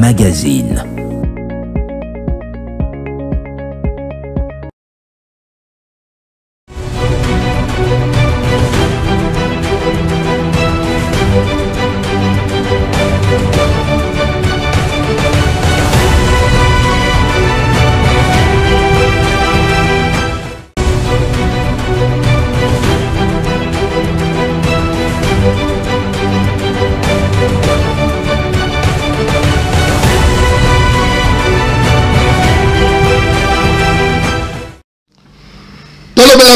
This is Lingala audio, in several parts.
Magazine.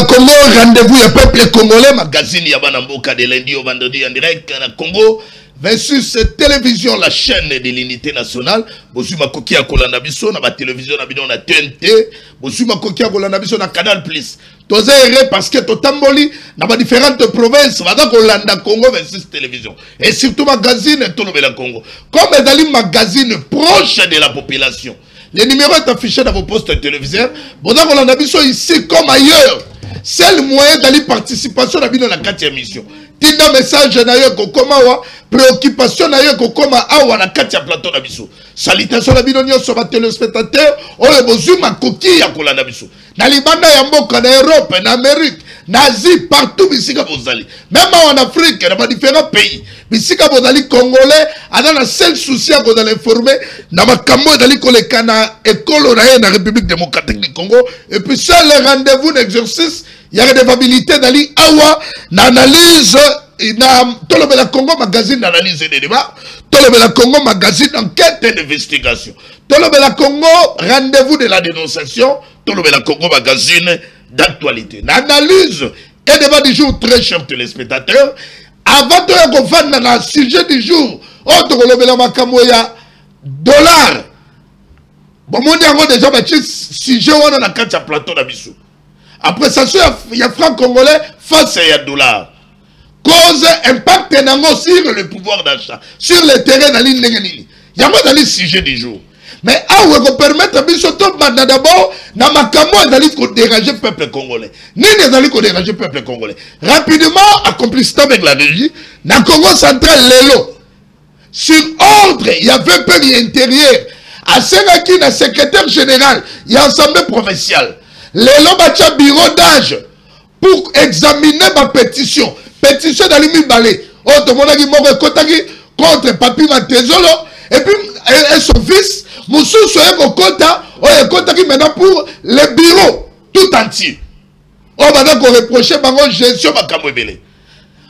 Congo, rendez-vous le peuple congolais, magazine Yabanamboka de lundi au vendredi en direct à Congo, versus télévision, la chaîne de l'unité nationale. Bosuma Kokia Kolanabiso, na télévision na TNT, Bosuma Kokia Kolanabiso na Canal Plus. Tous errés parce que Totamboli, dans différentes provinces, va dans Kolanda Congo versus télévision. Et surtout magazine Tolobela Congo. Comme les magazine proche de la population. Les numéros est affiché dans vos postes téléviseurs. Bon, dans Kolanabiso ici comme ailleurs. C'est le moyen d'aller participation dans la 4e émission. Tinda message na yo kokoma wa préoccupation na yo kokoma awa na 4e plateau na biso. Salutation na bino nyonso ba téléspectateurs oyo bozuma koki ya kolanda biso. Na libanda ya mboka na Europe, na Amérique, na Asie, partout bisika bozali. Même en Afrique, dans différents pays. Bisika bozali congolais, ana na seul souci à vous informer na makambo dali koleka na école na République démocratique du Congo et puis seul rendez-vous d'exercice. Il y a des redevabilité d'ali awa na analyse na Tolobela Congo magazine d'analyse et de débat, Tolobela Congo magazine d'enquête et d'investigation, Tolobela Congo rendez-vous de la dénonciation, Tolobela Congo magazine d'actualité. L'analyse et débat du jour, très chers téléspectateurs. Avant de qu'on dans le sujet du jour, on Tolobela Makambo ya dollar. Bon, mon diable déjà sujet on a la carte à plateau d'Abissou. Après ça, il y a franc congolais face à dollar. Cause impact sur le pouvoir d'achat, sur le terrain de l'île Nengenini. Il y a pas le sujet du jour. Mais ah ouais, qu'on permette à Bissoto d'abord, na makamo d'aller déranger le peuple congolais. Ni d'aller déranger le peuple congolais. Rapidement, accomplissant avec la régie, na Congo central, Lelo. Sur ordre, il y avait un pays intérieur. À Sénaki, na secrétaire général, il y a assemblée provinciale. Lelo bacha bureau d'âge pour examiner ma pétition. Pétition d'Alimi Balé. Oh, tout le monde a dit contre Papi Matezolo. Et puis, et son fils, Moussou Soye Kota, oh, il maintenant pour le bureau tout entier. Oh, maintenant qu'on reprochait ma gestion, ma camouébélé.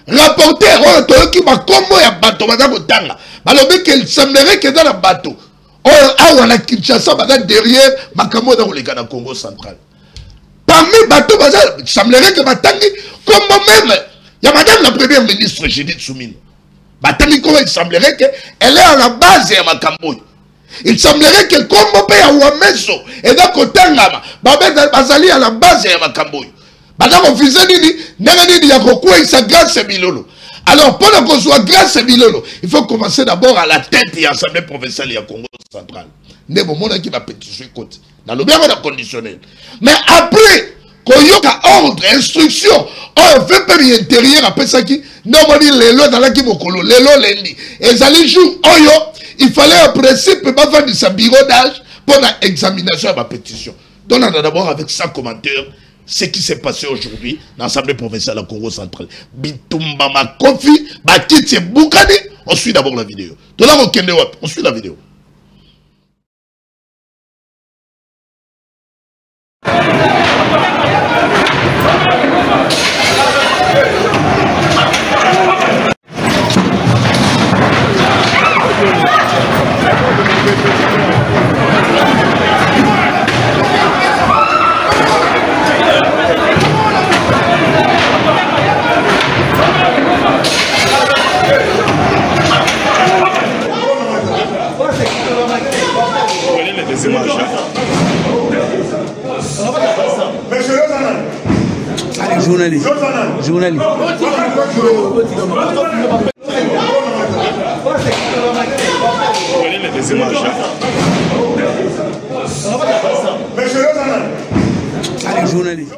Rapporteur, oh, tout qui m'a combo ya bateau, maintenant qu'on tanga. Alors, qu'il semblerait que dans le bateau. Oh, ah, on a Kinshasa, maintenant derrière, ma camou dans le Congo central. Parmi bateau, il semblerait que Matangi, comme moi-même, il y a madame la première ministre, Judith Soumine. Matangi, il semblerait qu'elle est à la base de Makamboy. Il semblerait que comme mon père a Ouameso, et donc au Tangama, Bazali à la base de Makamboy. Madame, on faisait dit, il y a quoi, il s'est grâce à Bilolo. Alors, pendant qu'on soit grâce à Bilolo, il faut commencer d'abord à la tête de l'Assemblée provinciale de Congo central. Ne bon monde qui va pétitionner côté. Dans le bien conditionnel. Mais après, qu'on y a ordre, instruction, on fait pas l'intérieur après ça qui, non, on dit les lois dans la qui mokolo, les lois lundi. Et ça les jours, il fallait un principe, pas faire de sa bureau d'âge pour l'examination de ma pétition. Donc, on a d'abord avec 100 commentaires ce qui s'est passé aujourd'hui dans l'Assemblée provinciale de Congo central. Bitumba Makofi, Bakiti Boukani, on suit d'abord la vidéo. De là, on suit la vidéo. Journaliste. Journaliste. Allez, journaliste.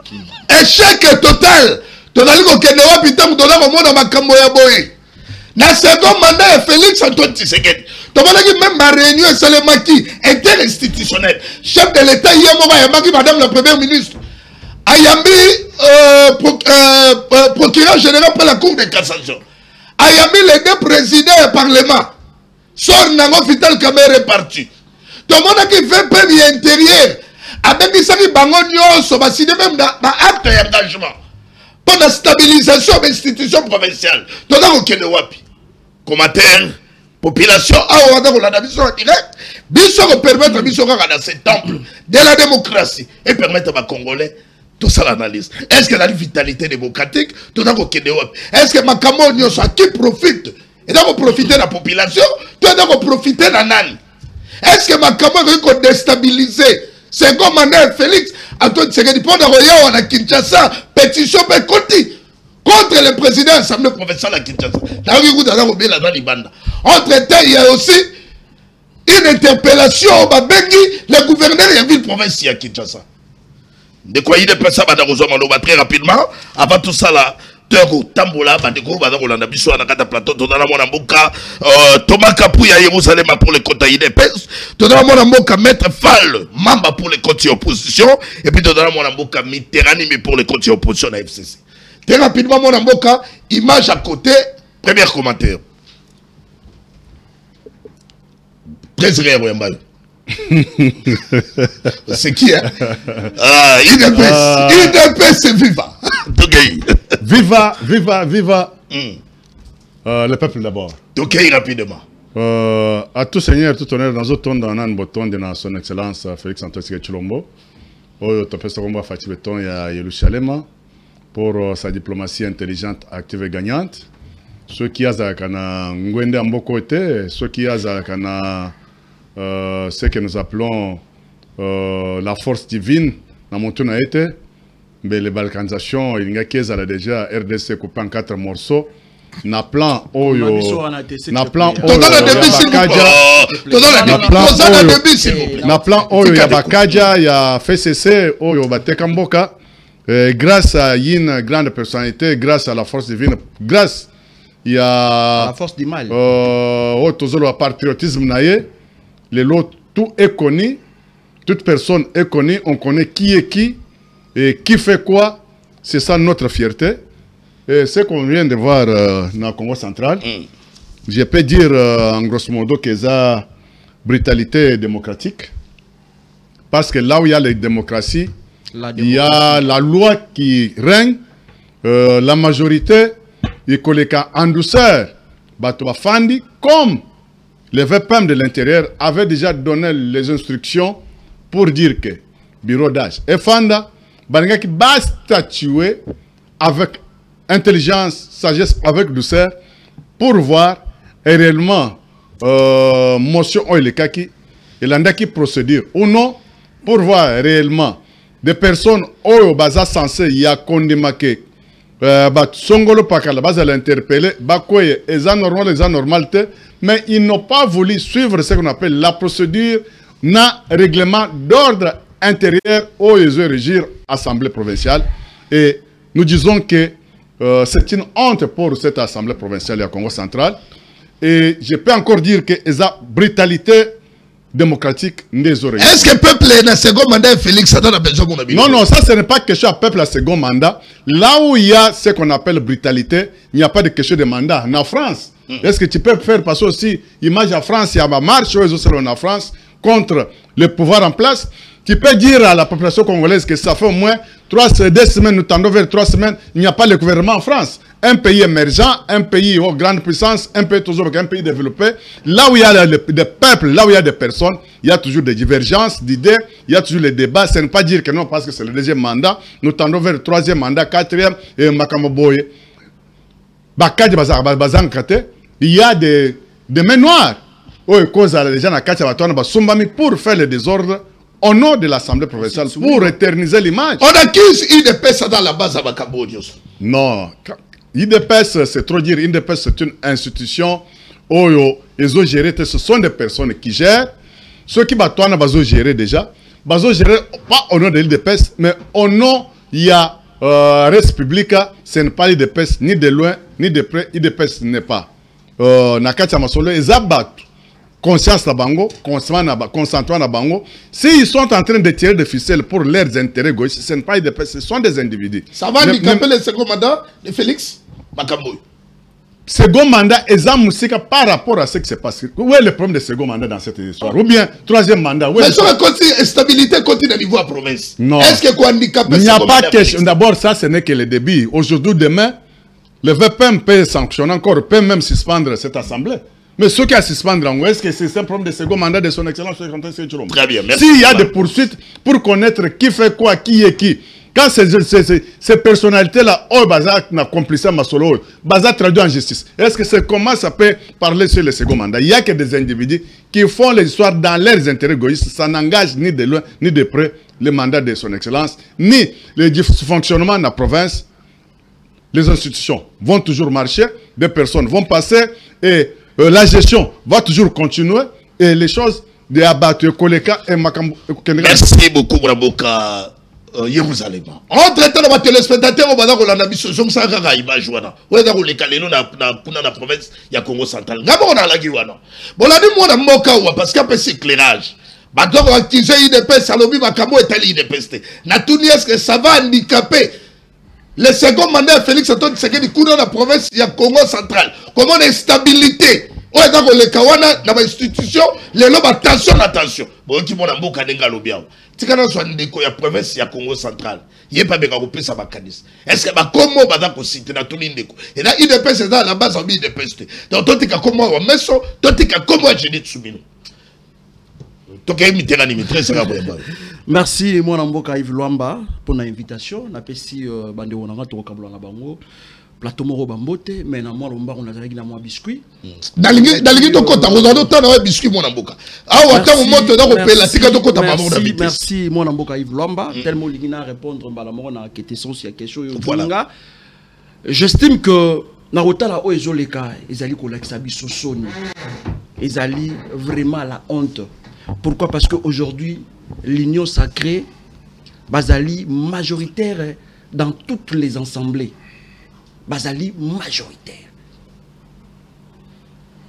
Échec total. Tonali ko kenewa pitam dona ko mona makambo ya boye. Dans le second mandat, Félix Antoine Tshisekedi. Tu vois même ma réunion, c'est le maquis interinstitutionnel. Chef de l'État, il y a madame la première ministre. Ayambi, procureur général pour la Cour de cassation. Ayambi, les deux présidents du Parlement. Sort Nango Vital Kamere parti. Tout le monde qui fait premier intérieur. Avec des sacs bango nyonso, bah si même dans acte d'engagement. Pour la stabilisation de l'institution provinciale. Tout le monde qui est wapi. Commentaire, population, on a la mission directe. Biso permettre biso dans ce temple de la démocratie et permettre aux Congolais tout ça l'analyse. Est-ce que la vitalité démocratique, tout le monde qui est wapi. Est-ce que Makamo nyonso qui profite et donc profiter de la population, tout le monde profiter de la nani. Est-ce que Makamo est déstabiliser? C'est comme Manuel Félix Antoine Tshisekedi pour on a Kinshasa pétition contre le président de l'Assemblée provinciale à Kinshasa. Entre-temps, il y a aussi une interpellation au Babengi, le gouverneur de la ville provinciale à Kinshasa. De quoi il est passé à très rapidement. Avant tout ça là, Tambola, Bandeko, Badagolanda, Bissou, Anakata Plateau, Tonana Monamboka, Thomas Kapouya, Yerusalem pour les côtés IDPS, Tonana Monamboka, Maître Fall, Mamba pour les côtés opposition, et puis Tonana Monamboka, Mitterrand, pour les côtés opposition à FCC. Très rapidement, Monamboka, image à côté, premier commentaire. Président Royambal. C'est qui, hein? IDPS, c'est viva. Viva, viva, viva. Le peuple d'abord. Ok, rapidement. À tout seigneur, tout honneur, dans autant dans un bouton de son excellence Félix Antoine Tshisekedi Tshilombo. Au topé Sorombo Fati Beton et à Yerusalem pour sa diplomatie intelligente, active et gagnante. Ceux qui ont kana Ngwende Amboko était, ceux qui ont kana ce que nous appelons la force divine, dans mon tour été. Mais les balkanisations, il y a déjà RDC coupé en 4 morceaux. Na plan oyo. Na plan oyo. Na plan oyo ya Bakaja, ya FCC oyo Batekamboka. Grâce à une grande personnalité, grâce à la force divine, grâce à la force du mal. Au patriotisme naïe, les lots tout est connu, toute personne est connue, on connaît qui est qui. Et qui fait quoi, c'est ça notre fierté. Et ce qu'on vient de voir dans le Congo central, je peux dire en grosso modo que c'est brutalité démocratique. Parce que là où il y a la démocratie, il y a la loi qui règne, la majorité, il y a en douceur, Fandi, comme les VPM de l'intérieur avaient déjà donné les instructions pour dire que bureau d'âge et Fanda, Balinga qui va statuer avec intelligence, sagesse, avec douceur pour voir réellement motion ou le kaki et l'andaki procédure ou non pour voir réellement des personnes au basa censé y a condamné songolo pakala basa l'interpeller bakoye eza normalité mais ils n'ont pas voulu suivre ce qu'on appelle la procédure na règlement d'ordre intérieur au régir assemblée provinciale et nous disons que c'est une honte pour cette assemblée provinciale du Congo central et je peux encore dire que la brutalité démocratique n'est oreilles. Est-ce que le peuple est dans le second mandat Félix Antoine a besoin de mon avis? Non, non, ça ce n'est pas question à peuple à second mandat. Là où il y a ce qu'on appelle brutalité, il n'y a pas de question de mandat. En France, est-ce que tu peux faire passer aussi image en France, il y a ma marche en France contre le pouvoir en place? Tu peux dire à la population congolaise que ça fait au moins 2 semaines, nous tendons vers 3 semaines, il n'y a pas de gouvernement en France. Un pays émergent, un pays aux grandes puissances, un pays toujours un pays développé. Là où il y a des peuples, là où il y a des personnes, il y a toujours des divergences d'idées, il y a toujours les débats. Ce n'est pas dire que non, parce que c'est le 2e mandat. Nous tendons vers le 3e mandat, 4e, et Makamoboye. Il y a des mains noires. Pour faire le désordre au nom de l'Assemblée provinciale, pour éterniser l'image. On accuse IDPS dans la base à Bakabodios. Non. IDPS, c'est trop dire. IDPS, c'est une institution où ils ont géré. Ce sont des personnes qui gèrent. Ceux qui ont géré déjà, ils ont géré pas au nom de l'IDPS, mais au nom, il y a Res Publica, ce n'est pas l'IDPS, ni de loin, ni de près. IDPS n'est pas. Nakati Masolo, ils abattent conscience na bango, consentement na bango. S'ils sont en train de tirer des ficelles pour leurs intérêts gauchistes, ce ne pas des personnes, ce sont des individus. Ça va handicaper le second mandat de Félix Makamboy. Second mandat, Ezamoussika par rapport à ce qui s'est passé. Où est le problème de second mandat dans cette histoire? Ou bien troisième mandat? Mais sur la stabilité continue au niveau de la province. Non. Est-ce que quoi handicaper? Il n'y a pas question. D'abord, ça, ce n'est que le début. Aujourd'hui, demain, le VPM peut sanctionner encore, peut même suspendre cette assemblée. Mais ce qui a suspendre, est-ce que c'est un problème de second mandat de son excellence? Très bien, merci. S'il y a des poursuites pour connaître qui fait quoi, qui est qui. Quand ces personnalités-là, oh, Baza n'a complice Masolo, Baza traduit en justice. Est-ce que c'est comment ça peut parler sur le second mandat? Il n'y a que des individus qui font les histoires dans leurs intérêts égoïstes. Ça n'engage ni de loin, ni de près le mandat de son excellence, ni le fonctionnement de la province. Les institutions vont toujours marcher, des personnes vont passer et la gestion va toujours continuer et les choses de abattre Koleka et Makambo. Merci beaucoup, Braboka. Jérusalem. En traitant de téléspectateurs, on va dire que la mission ça va image wana. On va dire que les Kaleno na province ya Congo central. Ngabo na la giwana. Bon la dit moi na moka wa parce qu'il y a ce éclairage. Ba donc activer IDP salobi Makambo et tali IDP. Na tuni est-ce que ça va handicaper le second mandat Félix Antoine Tshisekedi kuna na province ya Congo central. Comment l'instabilité on va dire que les Kawana dans l'institution les loba attention. Bon qui mon mboka nenga lobia. Tikana soit ndeko ya province ya Congo central. Yé pas beka ko pesa bakanis. Est-ce que ba komo bada ko citer na tuni ndeko. Et là IDP c'est dans la base en IDP. Donc totika komo wa meso, totika komo wa Jedi Tsumino. Toka mitena ni mitresse ka boyeba. Merci mon mboka Yves Luamba pour l'invitation. Na pesi bande wonanga to kabula na bango. Plateau moro bambote mais na moi lomba on a zalaki na moi biscuit. Dalingi to kota ozalo tana wa biscuit mon mboka. Ah wata moto da ko pela tika to kota ba mona bitesi. Merci mon mboka Yves Luamba tellement lingina répondre mbala moko na question sur question yo tunga. J'estime que na rotala o ezoleka ezali ko lakisa biso soni. Ezali vraiment la honte. Pourquoi? Parce que aujourd'hui l'union sacrée bazali majoritaire dans toutes les assemblées. Bazali majoritaire.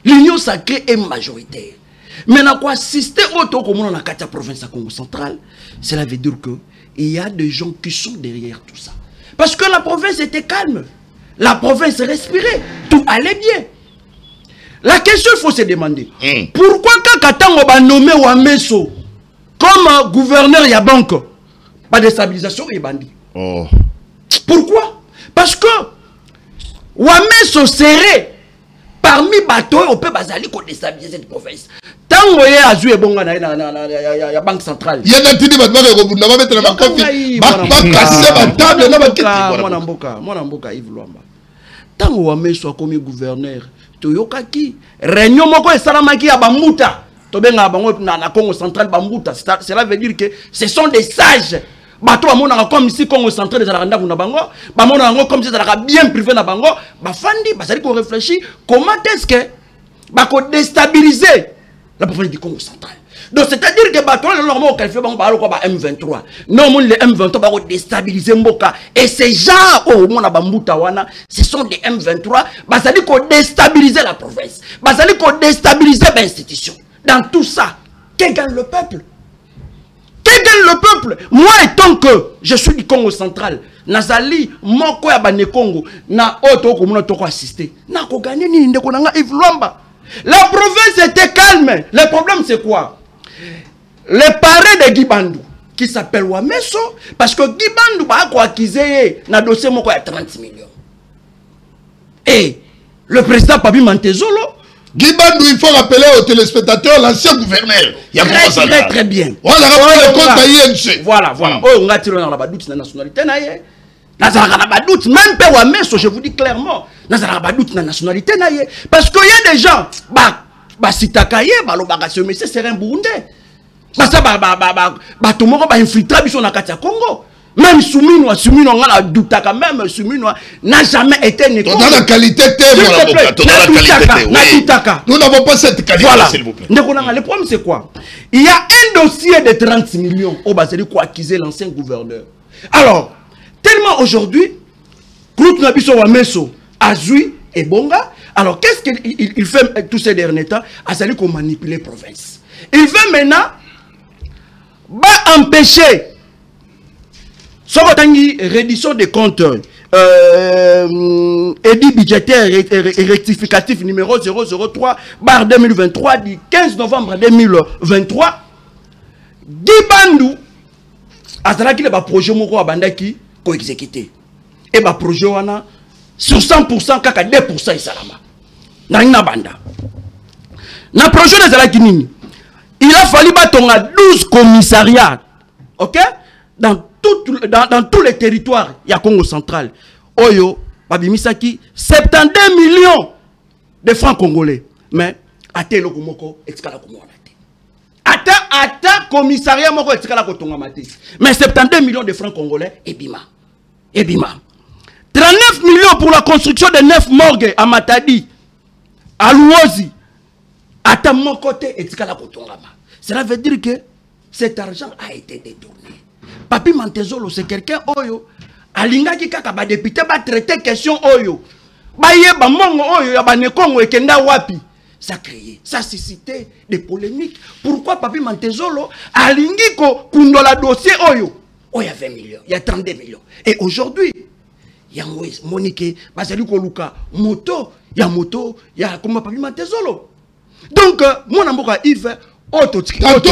L'union sacrée est majoritaire. Maintenant, quoi assister autant comme on a la province à Congo central, cela veut dire que il y a des gens qui sont derrière tout ça. Parce que la province était calme. La province respirait. Tout allait bien. La question, il faut se demander. Pourquoi quand Katango va nommer Wameso comme gouverneur ya banque, pas de stabilisation et bandit. Pourquoi? Parce que Wameso serait parmi bateaux, on peut bazali qu'on déstabiliser cette province. Tant que vous avez joué bon la banque centrale. Il y a des gens qui vont mettre la confie. Casser la table là bas. Mon amboka Yves Luamba. Tant que Wameso comme gouverneur, toyoka ki réunion moko esalamaki ya bamuta. Tobenga bango na Congo central bamuta. Cela veut dire que ce sont des sages. Bato amona comme si Congo central des aranda kuna bango, bamona ngo comme si ça bien privé na bango, ba fandi ba sali ko réfléchir comment est-ce que ba ko déstabiliser la province du Congo central. Donc c'est-à-dire que bato le normal qualifié bango ba ko ba M23. Non mon le M23 ba ko déstabiliser mboka et ces gens oh mona bambuta wana, ce sont des M23, ba sali ko déstabiliser la province. Ba sali ko déstabiliser l'institution. Dans tout ça, que gagne le peuple? Que gagne le peuple? Moi, étant que je suis du Congo central, Nazali, Moko ya Bane Congo, na auto comme on a assisté, na ko gagné ni ndeko nanga Yves Luamba. La province était calme. Le problème c'est quoi? Le parrain de Guibandou qui s'appelle Wameso, parce que Guibandou ba ko accusé na dossier moko ya 30 millions. Et le président Pabi Mantezolo Guibandou, il faut rappeler aux téléspectateurs l'ancien gouverneur. Il y a très bien. Voilà, le compte à INC. Voilà. Oh, on a tiré dans la doute na nationalité na ye. Nazara na doute même pe Wameso, je vous dis clairement, nazara na doute na nationalité na ye parce que y a des gens ba sitakaye ba lobaka ce monsieur c'est un Burundais. Parce que ba to moko ba infiltrer biso na kati ya Congo. Même Soumino, on a doute quand même, Soumino n'a jamais été négocié. Dans la qualité, nous n'avons pas cette qualité, s'il vous plaît. Le problème, c'est quoi? Il y a un dossier de 30 millions au Baseli qui a accusé l'ancien gouverneur. Alors, tellement aujourd'hui, Claude Nabiso Wameso, Azui et Bonga, Alors, qu'est-ce qu'il fait tous ces derniers temps? Azali qu'on manipule les provinces. Il veut maintenant empêcher réduction des comptes édit budgétaire et rectificatif numéro 003/2023 du 15 novembre 2023. Dibandou azalaki le projet moko abandaki ko exécuter et ba projet wana sur 100% kaka 2% isalama na banda na projet ezalaki nini. Il a fallu batonga 12 commissariats, ok, dans tous les territoires ya Congo central. Oyo babimisaki 72 millions de francs congolais, mais ate loko moko etikala ko mona te. Ata commissariat moko etikala ko tonga mate. Mais 72 millions de francs congolais ebima. 39 millions pour la construction de 9 morgues à Matadi, à Louozi. Ata mon côté etikala ko tonga ma. Cela veut dire que cet argent a été détourné. Papi Mantezolo, c'est quelqu'un oyo alinga ki kaka ba député ba traiter question oyo. Ba yeba mongo oyo ya ba nekongo ekenda wapi. Ça créé, ça suscité des polémiques. Pourquoi Papi Mantezolo alingi ko kundola dossier oyo? Oh, il y a 20 millions, il y a 32 millions. Et aujourd'hui, il y a Monique, Basali Koluka, moto, il y a comment Papi Mantezolo. Donc, mon amboka Yves, tantôt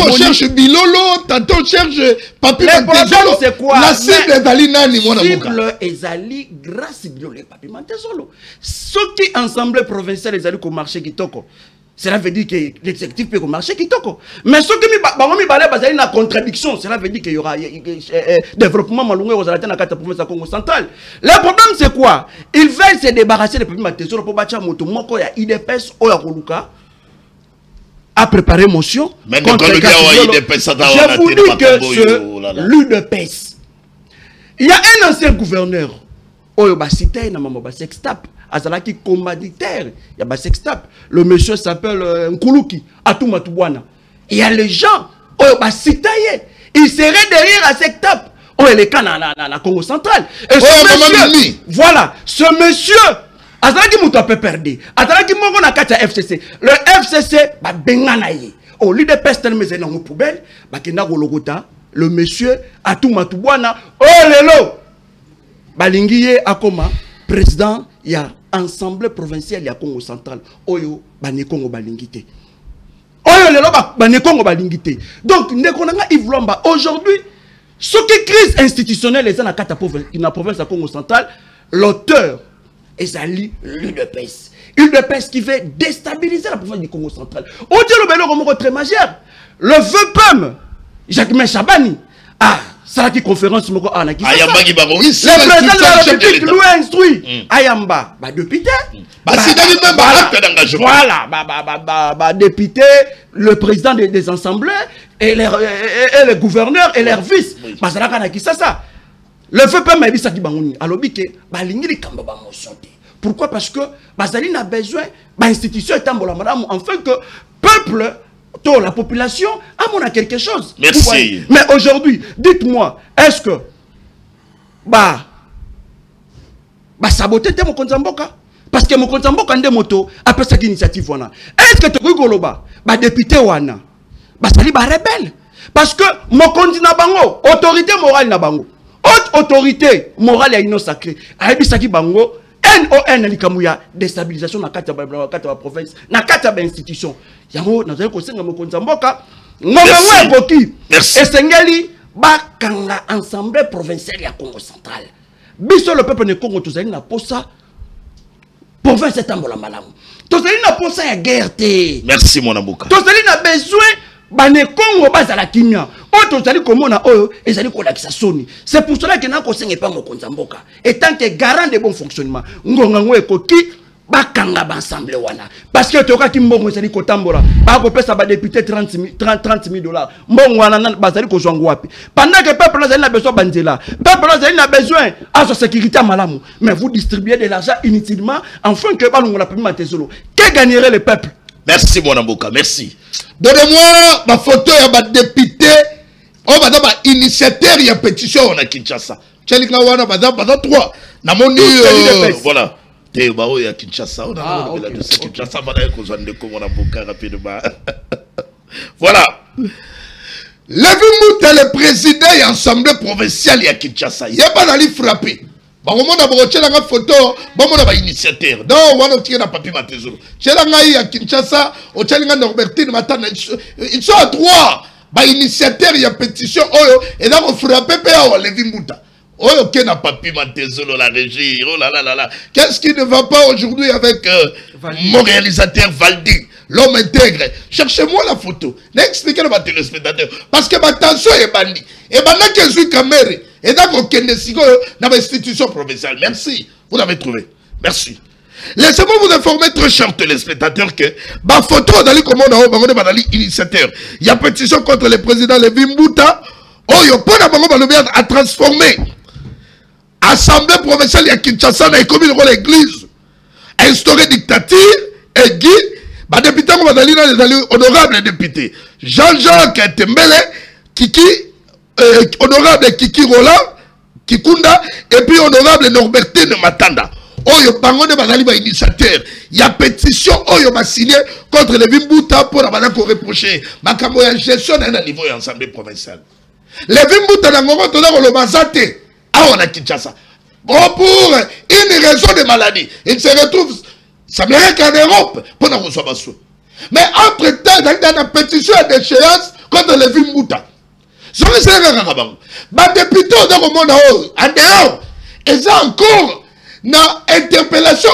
on cherche Bilolo, tantôt on cherche Papi Mantezolo. C'est quoi? La cible est Zali Nani, mon amboka. La cible est Zali grâce à Bilolo et Papi Mantezolo. Ceux qui ensemble provincial les Zali au marché Kitoko. Cela veut dire que l'exécutif peut marcher Kitoko. Mais ceux qui ont une contradiction, cela veut dire qu'il y aura développement malungé aux Alatés dans la province de Congo central. Le problème c'est quoi? Ils veulent se débarrasser de Papi Mantezolo pour bâtir moto. Moi, il y a IDPS, Oya Koluka a préparé motion. Je vous dis que l'UDPS, il y a un ancien gouverneur, Oyo Basité, Namamo Basextap, Azalaki commanditaire, il y a Basextap. Le monsieur s'appelle Nkuluki, Atumatubwana. Il y a les gens, Oyo Basité, il serait derrière Asextap. Oyo les cas dans la Congo central. Et ce monsieur, voilà, ce monsieur, Azalaki mouta peut perdre. Azalaki mongo na katia FCC. Le FCC ba benganaye. Au lieu de pester mes énormes poubelles, ba kenda gologota. Le monsieur Atumatubwana. Oh lelo. Balingiye akoma président ya Assemblée provinciale ya Congo central. Oyo ba ne Congo balingité. Oyo lelo ba ne Congo balingité. Donc ndekonanga Yves Lomba aujourd'hui ce qui crise institutionnelle est dans la province de Congo central, l'auteur Ezali l'UDPS. L'UDPS qui veut déstabiliser la province du Congo central. On dit le bélo très majeur. Le vœu PEM, Jacques Chabani. Ah, ça qui conférence le président de la République lui a instruit. Ayamba, député. Voilà, député, le président des assemblées et les gouverneurs et leurs vices. Ça. Le feu peut m'aider ça qui bangouni. Alors que balingi kamba ba motion. Pourquoi? Parce que Bazali n'a besoin d'institution afin que peuple, la population a quelque chose. Merci. Mais aujourd'hui, dites-moi, est-ce que saboter mon konzamboka? Parce que mon konzamboka ndé moto après cette initiative wana. Est-ce que tu rigoloba député wana Bazali ba rebelle? Parce que mon continent bango, autorité morale na bango. Haute autorité morale et non sacrée. Aïbisaki bango, NON likamuya déstabilisation na kata ba province, na kata ba institution. Yango nazali ko senga mokonza mboka, ngomwe boki. Esengeli ba kanga ensemble provincial ya Congo central. Biso le peuple ne Congo tozali na posa province etambola malamu. Tozali na posa ya guerre te. Merci mon amboka. Tozali na besoin Bane Congo bazala kimia. Oto zali komona oyo ezali kolakisa soni. C'est pour cela que nako senge pas mokonza mboka. Et tant que garant de bon fonctionnement, ngonga ngwe ekoki bakanga ba ensemble wana. Parce que toka ki mbongo ezali kotambola. Ba ko pesa ba député 30 000 $. Mbongo wana bazali ko zwango wapi. Pendant que peuple azali na besoin banzela. Peuple azali na besoin à sa sécurité malamu. Mais vous distribuez de l'argent inutilement afin que balungo la Papi Mantezolo. Que gagnerait le peuple? Merci mon amboka, merci. Donnez-moi ma photo et ma député. On va d'abord initiateur et pétition à Kinshasa. Tchelik Lawana, madame, 3. Namoni, voilà. te bao ya Kinshasa on a ok, la de Kinshasa bana ko zande ko mona boka rapidement. Voilà. Levi Mouta, le président et assemblée provinciale ya Kinshasa. Yeba nali frappé. Bamona broche la photo, bamona ba initiateur. Non, wana tient na papier matezolo. Tchela ngai ya Kinshasa, o tchelinga Norbertine Matana. Ils sont à droit. Ba initiateur ya pétition oyo et là on frappé pe o Levi Mouta. Oyo ke na papier matezolo la régie. Oh là là là là. Qu'est-ce qui ne va pas aujourd'hui avec mon réalisateur Valdi? L'homme intègre. Cherchez-moi la photo. N'expliquez pas à téléspectateurs. Parce que ma tension est bandit. Et maintenant que je suis caméra. Et donc, on dans l'institution provinciale. Merci. Vous l'avez trouvé. Merci. Laissez-moi vous informer, très chers téléspectateurs, que ma photo dans les commandes dans l'initiateur. Il y a pétition contre le président Levi Mouta. Oh, il y a transformer Assemblée provinciale à Kinshasa dans l'économie de l'église. Instaurer dictature et guide. Bah, député, on va aller honorable député Jean-Jacques Tembele, Kiki, honorable Kiki Roland, Kikunda, et puis honorable Norbertine Matanda. Oyo Bangonde Bazali ba initiateur. Il y a pétition Oyo m'a signé contre les Vimbuta pour la reprocher. Ma camoya gestion à un niveau et ensemble provincial. Les Vimbuta n'a pas le Mazate. Ah, on a Kinshasa. Bon, pour une raison de maladie, il se retrouve. Ça mérite qu'en Europe, pour nous recevoir ça. Mais entre-temps, il y a une pétition d'échéance contre les Vimbuta. Ce que c'est les députés au monde en dehors, ils ont encore une interpellation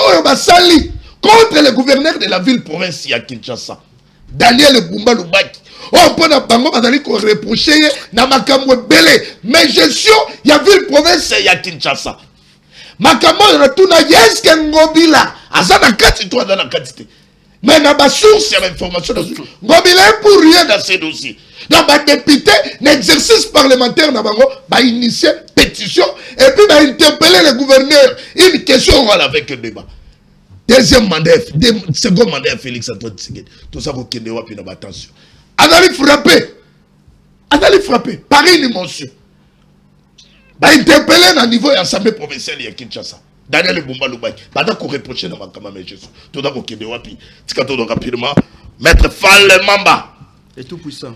contre le gouverneur de la ville provinciale Kinshasa. Daniel Bumba Lubaki. On peut reprocher na makambo belé. Mais gestion, il y a ville provinciale Kinshasa. Makambo retourne yes que Ngobila azana kati toi dans la quantité mais na ba source ya information Ngobila est pour rien dans ces dossiers donc ba député l'exercice parlementaire na bango ba initier pétition et puis ba interpeller le gouverneur une question oral avec un débat deuxième mandat second mandat Félix Antoine Tshisekedi tout ça ko kende wapi na ba attention allez frapper par une émotion. Bah, interpeller à niveau l'Assemblée provinciale de Kinshasa. Daniel Bumba Lubaki. Pendant qu'on reproche dans ma caméra, Jésus. Tout d'abord, qui est wapi. Tikato rapidement. Maître Fall Mamba. Les tout puissants.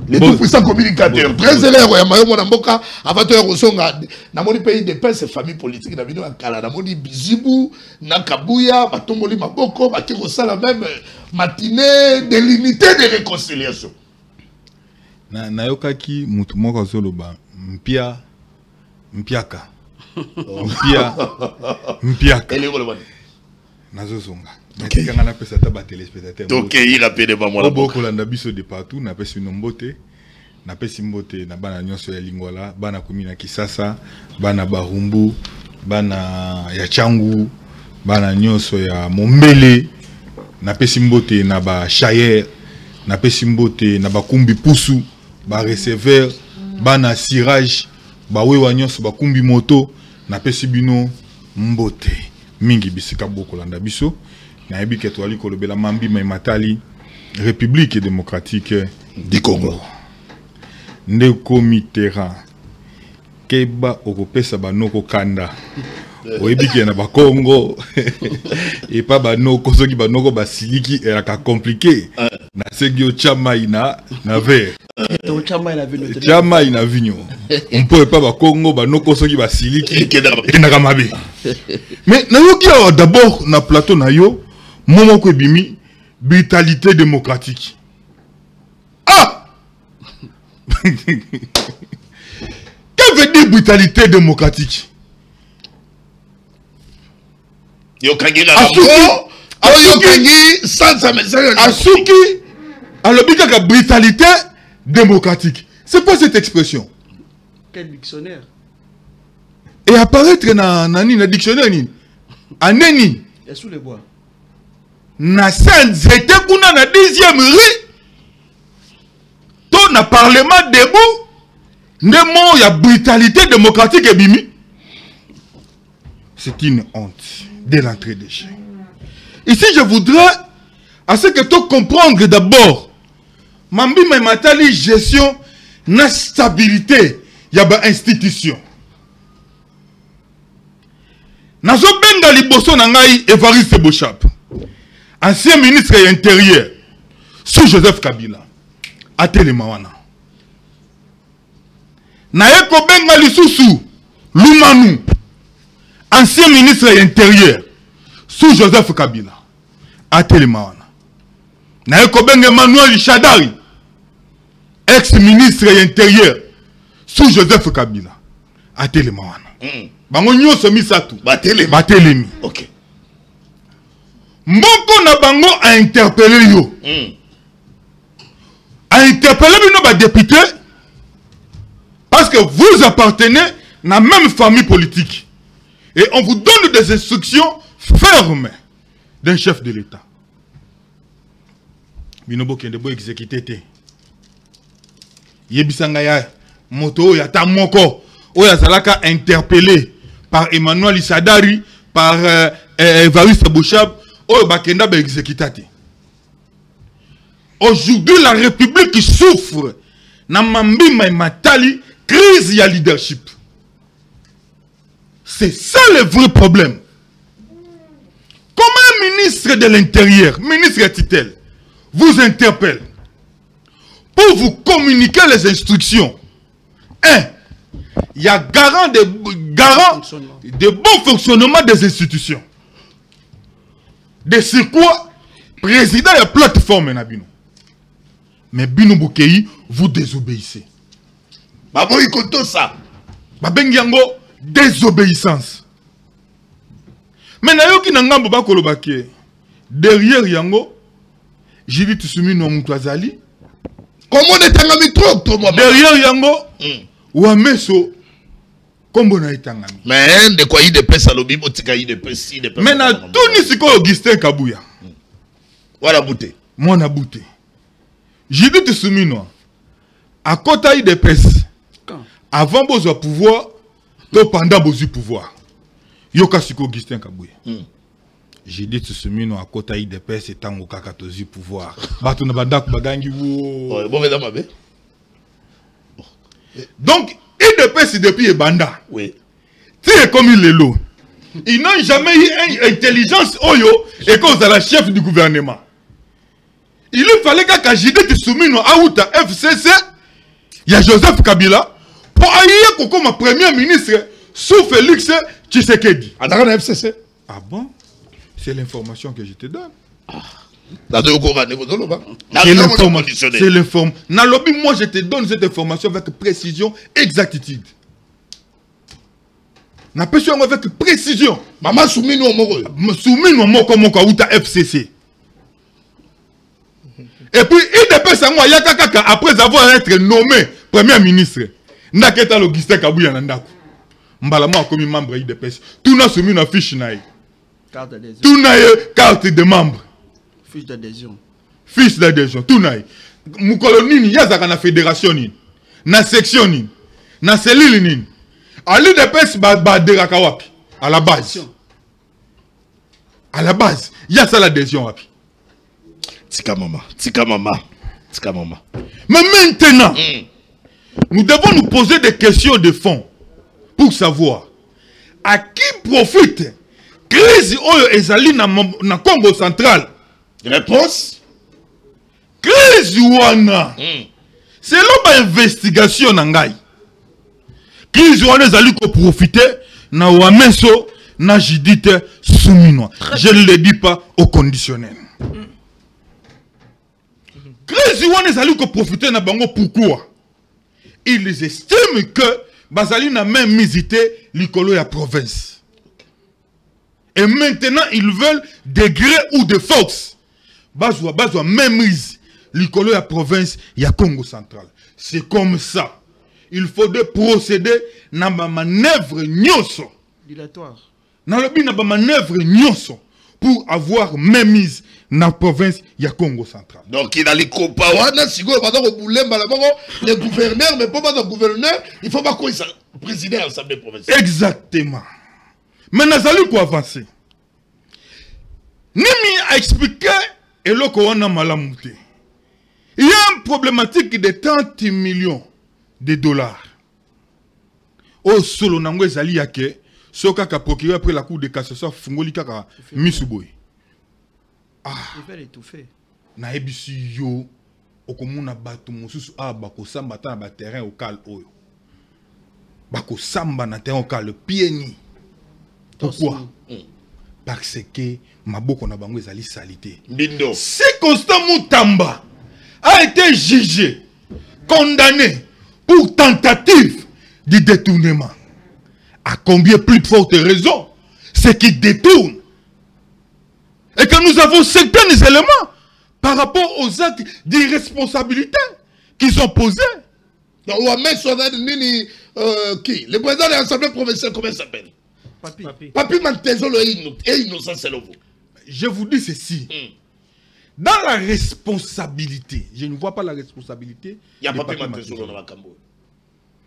Les tout puissants communicateurs. Très élèves. Il y a Mayo Mboka. Avant de resonga. Dans mon pays de paix, c'est famille politique. Dans mon Kala. Dans mon Bizibu. Nakabuya. Batomboli Maboko. Bakiro Sala même. Matinée de l'unité de réconciliation. Nayokaki Mutumoko Zoloba. Mpia. Mpiaka. Mpiaka. Nazozonga. Ok. Quand on appelle ça tabac téléspectateur. Ok, il a payé de moi. Beaucoup l'andabiso de partout. N'a pas su nombote. N'a pas simbote. N'a bana nyonso ya lingwala. Bana kumina Kisasa. Bana Barumbu. Bana ya Changu. Bana nyonso ya Mombele. N'a pas simbote. N'a ba Chayer. N'a pas simbote. N'a ba Kumbi Pusu. Ba receveur. Bana Sirage. Bawe wanyos bakumbi moto na pesi bino mbote mingi bisika boko landa biso na yebi ke toali kolobela mambi matali République démocratique du Congo ndeko Mitterrand keba okopesa banoko kanda oyebi ke na ba Congo et pas banoko soki banoko basiliki eraka compliqué na segio chama ina na ver chama ina vigno on peut pas ba Congo banoko soki basiliki kenaka mabe mais na yoki d'abord na plateau na yo momo ko bimi brutalité démocratique ah que veut dire brutalité démocratique Yokangi la sans sa message Asuki alors bika brutalité démocratique. C'est pas cette expression. Quel dictionnaire? Et apparaître na dictionnaire ni. Aneni. Et sous les bois. Na scène c'était kuna na 10e rue. To na parlement debout. Ndemo ya brutalité démocratique et bimi. C'est une honte dès l'entrée des jeux. Ici je voudrais à ce que tu comprendre d'abord. Mambi matali gestion na stabilité ya ba institution. Nazo benga liboso na ngai Évariste Bochap, ancien ministre de l'Intérieur, sous Joseph Kabila, à Télémawana. Naeko benga lisusu Lumanu, ancien ministre de l'Intérieur, sous Joseph Kabila, à Télémawana. Naeko benga Emmanuel Shadari, ex-ministre de l'Intérieur, sous Joseph Kabila, à Télémawana. Bango nyonso misatu batelemi. OK. Moko na bango a interpellé yo. A interpellé nos députés parce que vous appartenez à la même famille politique. Et on vous donne des instructions fermes d'un chef de l'État. Binobo kende bo exécuté te. Yebisanga ya moto ya ta moko o ya zalaka interpellé par Emmanuel Isadari, par Évariste Bochap, o bakenda ba exécuté. Aujourd'hui la République souffre na mambima matali crise ya leadership. C'est ça le vrai problème. Comment un ministre de l'Intérieur, ministre Titel, vous interpelle pour vous communiquer les instructions? Il y a garant de bon fonctionnement des institutions. De ce quoi, président de la plateforme Nabino. Mais Bino Bokei, vous désobéissez. Babo ikoto ça. Babengiango, désobéissance. Mais nayoki nangambo bakolobake. Derrière Yango, j'ai dit tout soumis non mutwazali. Comment est-ce trop moi? Derrière Yango, Ouameso, kombo na itangami. Mais de quoi il dépêche à l'obi, botika il dépêche. Mais na tout nisiko Augustin Kabouya. Voilà bouté. Moi na bouté. J'ai dit tout soumis non. À côté il dépêche. Avant besoin pouvoir, to pendant besoin pouvoir. Yoka siko Augustin Kabouya. J'ai dit tout soumis non à côté il dépêche et tango kakatozi pouvoir. Batu na bandak bagangi wo. Bon mesdames abe. Donc, IDPS depuis Ebanda. Oui. C'est comme il est là. Ils n'ont jamais eu une intelligence oyo et cause à la chef du gouvernement. Il fallait qu'à JD Tsumino Aouta FCC, il y a Joseph Kabila, pour aller comme premier ministre sous Félix Tshisekedi. À la FCC. Ah bon? C'est l'information que je te donne. C'est l'information. Nalobi, moi je te donne cette information avec précision, exactitude. N'a pas avec précision. Maman Soumino Moko. Soumino Moko Moko Outa FCC. Et puis il dépêche à moi Yakaka après avoir été nommé premier ministre. Naketa Augustin Kabouya Nandaku. Mbalama a commis membre il dépêche. Tout n'a soumis une fiche naïe. Tout n'a carte de membre. Fiche d'adhésion. Fiche d'adhésion, tout naï. Moukolonini, yazaka na fédération ni. Na section ni. Na cellule ni. À l'UDPS, baderaka wapi. À la base. À la base, il y a ça l'adhésion wapi. Tika mama, tika mama, tika mama. Mais maintenant, nous devons nous poser des questions de fond pour savoir à qui profite crise oyo ezali na Congo central. Réponse? Crise wana. C'est là investigation nangai. Crise wana ezali ko profiter na Wameso na Judith Soumino. Je ne le dis pas au conditionnel. Crise wana ezali ko profiter na bango pourquoi? Ils estiment que bazali na même misité likolo ya province. Et maintenant ils veulent de gré ou de force. Bazwa même mise l'icolo ya province ya Congo central. C'est comme ça. Il faudrait procéder na ma manœuvre nyonso. Dilatoire. Na lobi na ba manœuvre nyonso pour avoir même mise na province ya Congo central. Donc il a les copains, si vous avez le gouverneur, mais pas le gouverneur, il faut pas qu'il soit président de l'Assemblée provinciale. Exactement. Mais nous allons avancer. Nimi a expliqué et le Corona Malamouté. Il y a une problématique de 30 millions de dollars. Au solo nango ezali yake Ce kaka procureur après la cour de cassation fungoli kaka misuboy. Il fait l'étouffer. Na ebisi yo okomuna bato mosusu bako samba ta ba terrain au cal oyo. Bako samba na terrain au cal pieni. Pourquoi? Parce que maboko na bango ezali salité. Bindo. C'est Constant Moutamba a été jugé, condamné pour tentative de détournement. À combien plus de fortes raisons, c'est qui détourne. Et que nous avons certains éléments par rapport aux actes d'irresponsabilité qu'ils ont posés. Qui? Le président de l'Assemblée provinciale, comment il s'appelle? Papi Mantezolo est innocent, c'est le vous. Je vous dis ceci. Dans la responsabilité, je ne vois pas la responsabilité. Il y a Papi Mantezolo dans la Cambo.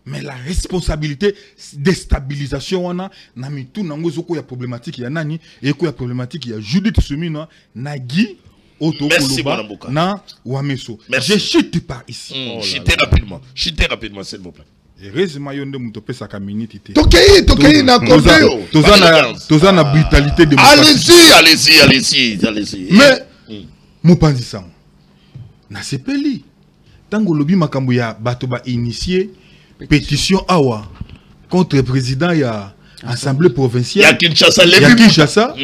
Mais la responsabilité, déstabilisation, on a mis tout dans la problématique, il y a Nani, et il y a problématique, il y a Judith Sumina, Nagui, Otto Koloba, na Wameso. Je chute par ici. Chutez rapidement, s'il vous plaît. Heureusement, il y a un peu de minute. Tokei, na Kombeo. Toza na brutalité de Allez-y. Mais, Mopanzi Sang, na sepeli, tango lobi makambo ya bato ba initié, pétition awa contre le président ya assemblée provinciale ya Kinshasa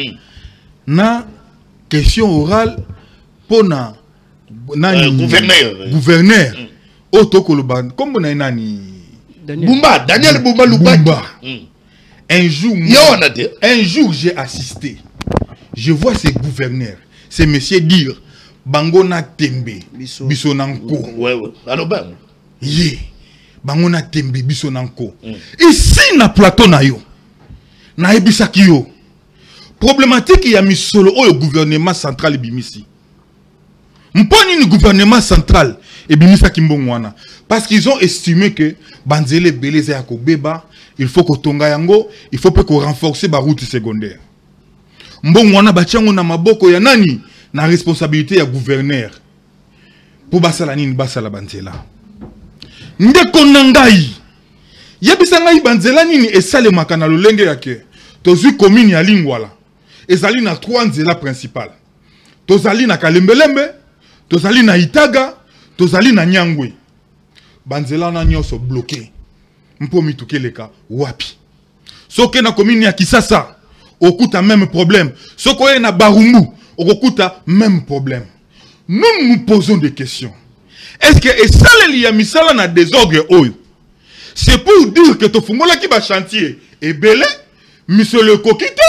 na question orale pour na gouverneur otokoloba comme na nani Daniel Bumba Lubumba. Un jour j'ai assisté, je vois ces gouverneurs, ces messieurs dire Bangona Tembe Bisonanko Bangona Tembe Bisonanko. Ici na plateau na yo na ebisaki yo problématique ya misolo au gouvernement central bimisi mponi ni gouvernement central ebimisa kimbongwana parce qu'ils ont estimé que banzele beleza ya kobeba il faut que tonga yango il faut que renforcer ba route secondaire mbongwana bachango na maboko ya nani na responsabilité ya gouverneur pour basala nini basala banzela ndeko nangai yebisa ngai banzela nini esalemaka na lolenge yake tozwi commune ya Lingwala ezali na 3 nzela principale tozali na Kalembelembe tozali na Itaga tozali na Nyangwe banzela na nyonso bloqué mpo mitukeleka wapi soke na commune ya Kisasa okuta même problème soko na Barumbu okuta même problème. Nous nous posons des questions. Est-ce que ça les misala na désordre oyo? C'est pour dire que to fungola ki ba chantier et belé monsieur le kokite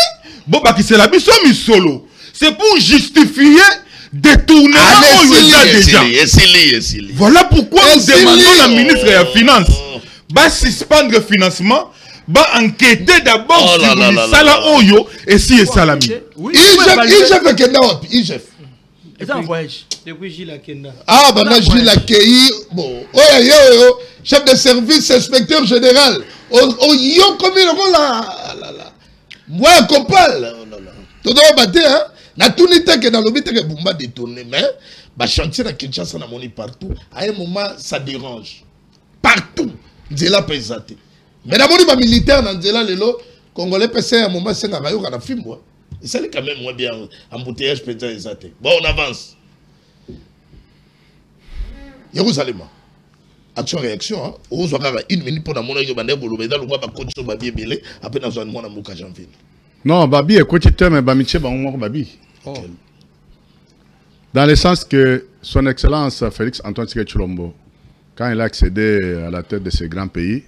boba ki c'est la biso misolo. C'est pour justifier détourner déjà. Voilà pourquoi nous demandons la ministre de la Finance va suspendre le financement, va enquêter d'abord sur misala oyo et si et salami. C'est un voyage. Depuis Gilles Akenda. Ah, bah là, Gilles Akei. Bon. Chef de service, inspecteur général. Yo, comme il là. Moi, un copal. Tout le monde batté, hein. Na tout n'était que dans le but que Bumba détourné. Mais, bah, chantier à Kinshasa, na moni partout. À un moment, ça dérange. Partout. Nzela pesate. Mais d'abord, les militaires, dans Nzela, les lots, Congolais, PC, à un moment, c'est un rayon, on a film, moi. Et ça, quand même, moi, bien, embouteillage, pesate. Bon, on avance. Jérusalem. Action-réaction. Hein? On a une minute pour la monnaie de Bandé Boulou, dans le mois de Côte Babi Belé, après dans un mois de Mouka Janville. Non, Babi est côté mais Bamiché, Babi. Dans le sens que son Excellence Félix Antoine Tshisekedi Tshilombo, quand il a accédé à la tête de ce grand pays,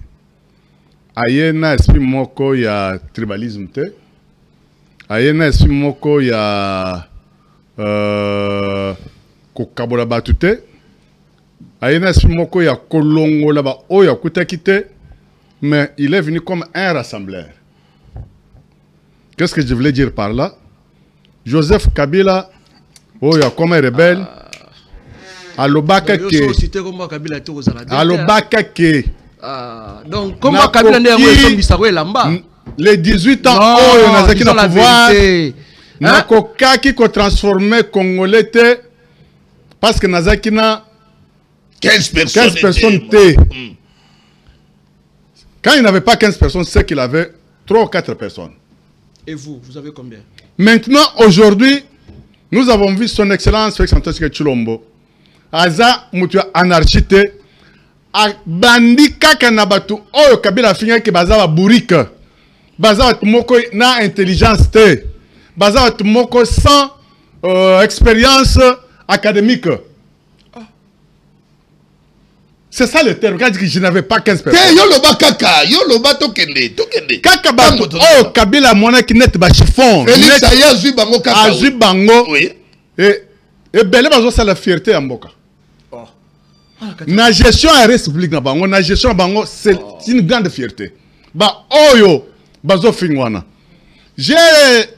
Ayena esprit moko il y a tribalisme te. Ayena esprit moko il y a kokabola batute. Ayena esprit moko il y a kolongo là-bas oya kutakite. Mais il est venu comme un rassembleur. Qu'est-ce que je voulais dire par là? Joseph Kabila oya comme un rebelle. Alobaka ke. Alobaka ke. Donc, comment Kabila n'est pas les 18 ans, on a qui na pouvoir. Nakoka qui ko transformer Congolais parce que Nazaki na 15 personnes. Quand il n'avait pas 15 personnes, c'est qu'il avait 3 ou 4 personnes. Et vous avez combien? Maintenant, aujourd'hui, nous avons vu son excellence Félix Antoine Tshilombo. Aza mutu anarchite a bandi kaka na batu oyo Kabila finga ki baza ba burika. Baza batu moko na intelligence te. Baza batu moko sans expérience académique. C'est ça le terme. Quand je n'avais pas 15 personnes. Yo loba kaka, yo loba tokende. Kaka batu oyo Kabila mona ki net ba chiffon. Félix aya zui bango kaka. Azui bango. Oui. Et belé bazo sa la fierté en mboka. Na gestion à république na bango, na gestion bango, c'est une grande fierté. Ba oyo bazo fingwana. J'ai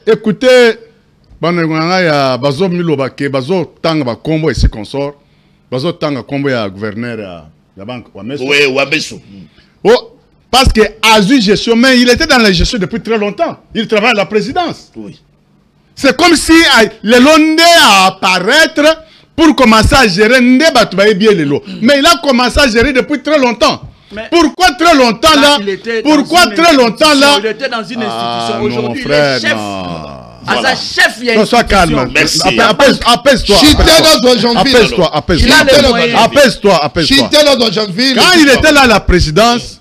écouté banengwana ya bazo miloba ke bazo tanga ba kombo ici consort. Bazo tanga kombo ya gouverneur ya banque Wameso. Oui, Wameso. Oh, parce que Azu gestion, mais il était dans la gestion depuis très longtemps. Il travaille à la présidence. Oui. C'est comme si le Londé à apparaître pour commencer à gérer mais il a commencé à gérer depuis très longtemps. Mais pourquoi très longtemps là? Pourquoi très longtemps là? Il était dans une institution. Ah, aujourd'hui, il est chef. À sa chef, il y a une sois calme. Merci. Apaise-toi. Apaise-toi. Apaise-toi. Quand il était là à la présidence,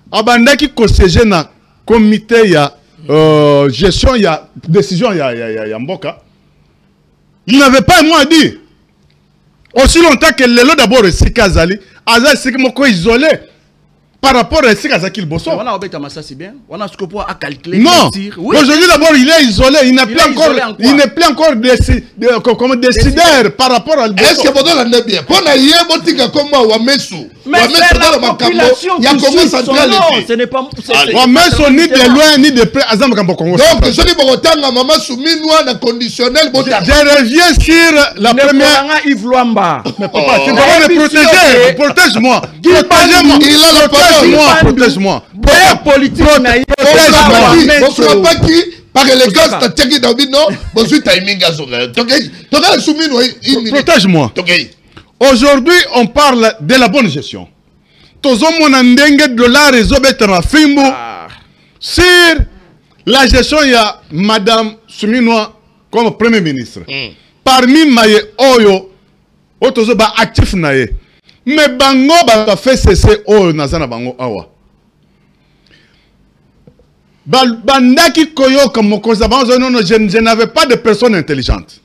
Abandaki conseillait dans le comité, il y a gestion, il y a décision, il y a Mboka. Il n'avait pas un mot à dire. Aussi longtemps que Lelo d'abord est si Kazali, Aza c'est que isolé par rapport à ce qu'il bosse. On a obéi à ça, c'est bien. On a ce qu'on peut calculer. Non. Oui. Aujourd'hui d'abord il est isolé, il n'est plus encore décideur par rapport à Est-ce que vous avez bien? Pour la yébotika comme moi Wameso. Mais c'est la population qui suit son nom. Ce n'est pas... Wameso ni de loin ni de près. Donc je dis pour autant la maman soumise na conditionnel. Je reviens sur la première... Yves Luamba. Mais papa, tu dois me protéger. Protège-moi. Protège-moi. Il a la parole. Protège-moi. Politique. Protège-moi. Pas qui par élégance, t'as tenu dans le non, bon, tu as mis gazon. Protège-moi. Aujourd'hui, on parle de la bonne gestion. Tozo mon ndenge de la réseau betama fimbo. Sur la gestion, il y a Madame Souminoa comme Premier ministre. Parmi Maye Oyo, Otozo ba actif naye. Mais Bango ba fait cesser Oyo Nazana Bango Awa. Bandaki Koyo comme je n'avais pas de personne intelligente.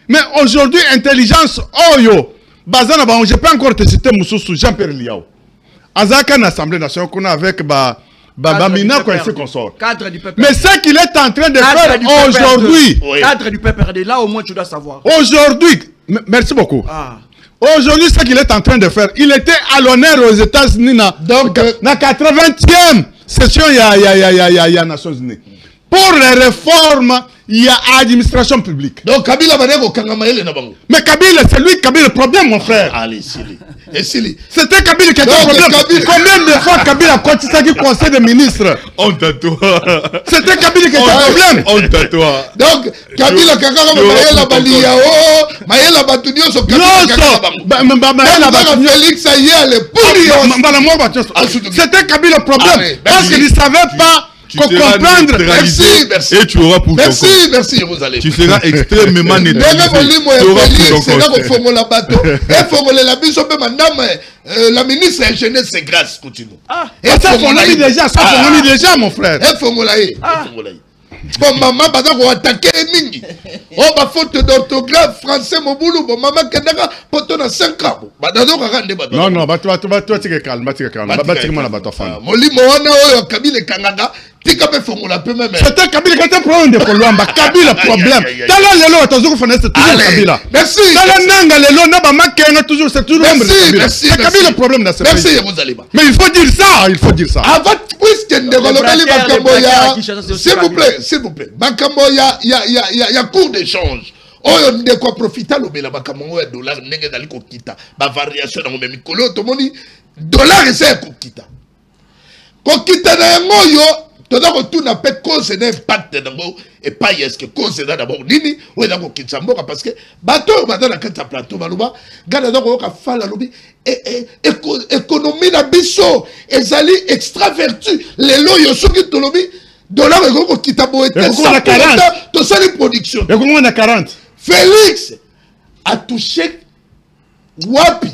Mais aujourd'hui, intelligence Oyo. Bazana Bango, je peux encore te citer Moussou Jean-Pierre Liao. Azaka en Assemblée nationale qu'on a avec Bamina quoi ainsi qu'on sort. Mais ce qu'il est en train de faire aujourd'hui. Cadre du PPRD, là au moins tu dois savoir. Aujourd'hui, merci beaucoup. Aujourd'hui, ce qu'il est en train de faire, il était à l'honneur aux États-Unis dans la 80e session il y a Nations Unies. Pour les réformes, il y a administration publique. Donc Kabila va dire au Kangamaël na bango. Mais Kabila, c'est lui qui a le problème, mon frère. Allez, Sili. Et Sili. C'était Kabila qui a le problème. Combien de fois Kabila a continué qui conseil des ministres? Honte à toi. C'était Kabila qui a le problème. Honte à toi. Donc Kabila Kangama Maëla Baliao, Maëla Batunio so Kabila Maëla Félix Ayel pour c'était Kabila le problème. Parce qu'il ne savait pas comprendre. Merci. Et tu auras pour merci, vous allez. Tu seras extrêmement négatif. La ministre est jeunesse, c'est grâce, continue. Et ça, on a mis déjà, mon frère. Bon, maman, pendant qu'on attaque Mingi. Oh, ma faute d'orthographe français, mon boulot. Bon, maman, Kendaga, pour à 5 ans. Non, non, tu es calme. C'était Kabila qui était problème de Kolwamba. Kabila problème. Tala lelo toujours fenêtre toujours Kabila. Merci. Tala nanga lelo na ba makenga toujours c'est toujours Kabila. C'est Kabila problème dans ce pays. Merci vous allez pas. Mais il faut dire ça, il faut dire ça. Avant puisque ndegolobeli makamboya. S'il vous plaît. Makamboya il y a cours d'échange. Oyo ndeko profita lobela makambo ya dollar ndenge dali ko kita. Ba variation na ngomemi kolo to moni dollar c'est ko kita. Ko kita na ngoyo tout n'a pas cause d'impact et pas est-ce que cause d'abord nini ou d'abord qui s'amboka parce que bateau dans la carte plateau baluba gada donc ka fala lobi et économie na biso ezali extraverti les loyo soki to lobi dollar eko kita boete ça 40 to sali production et comment on a 40 Félix a touché wapi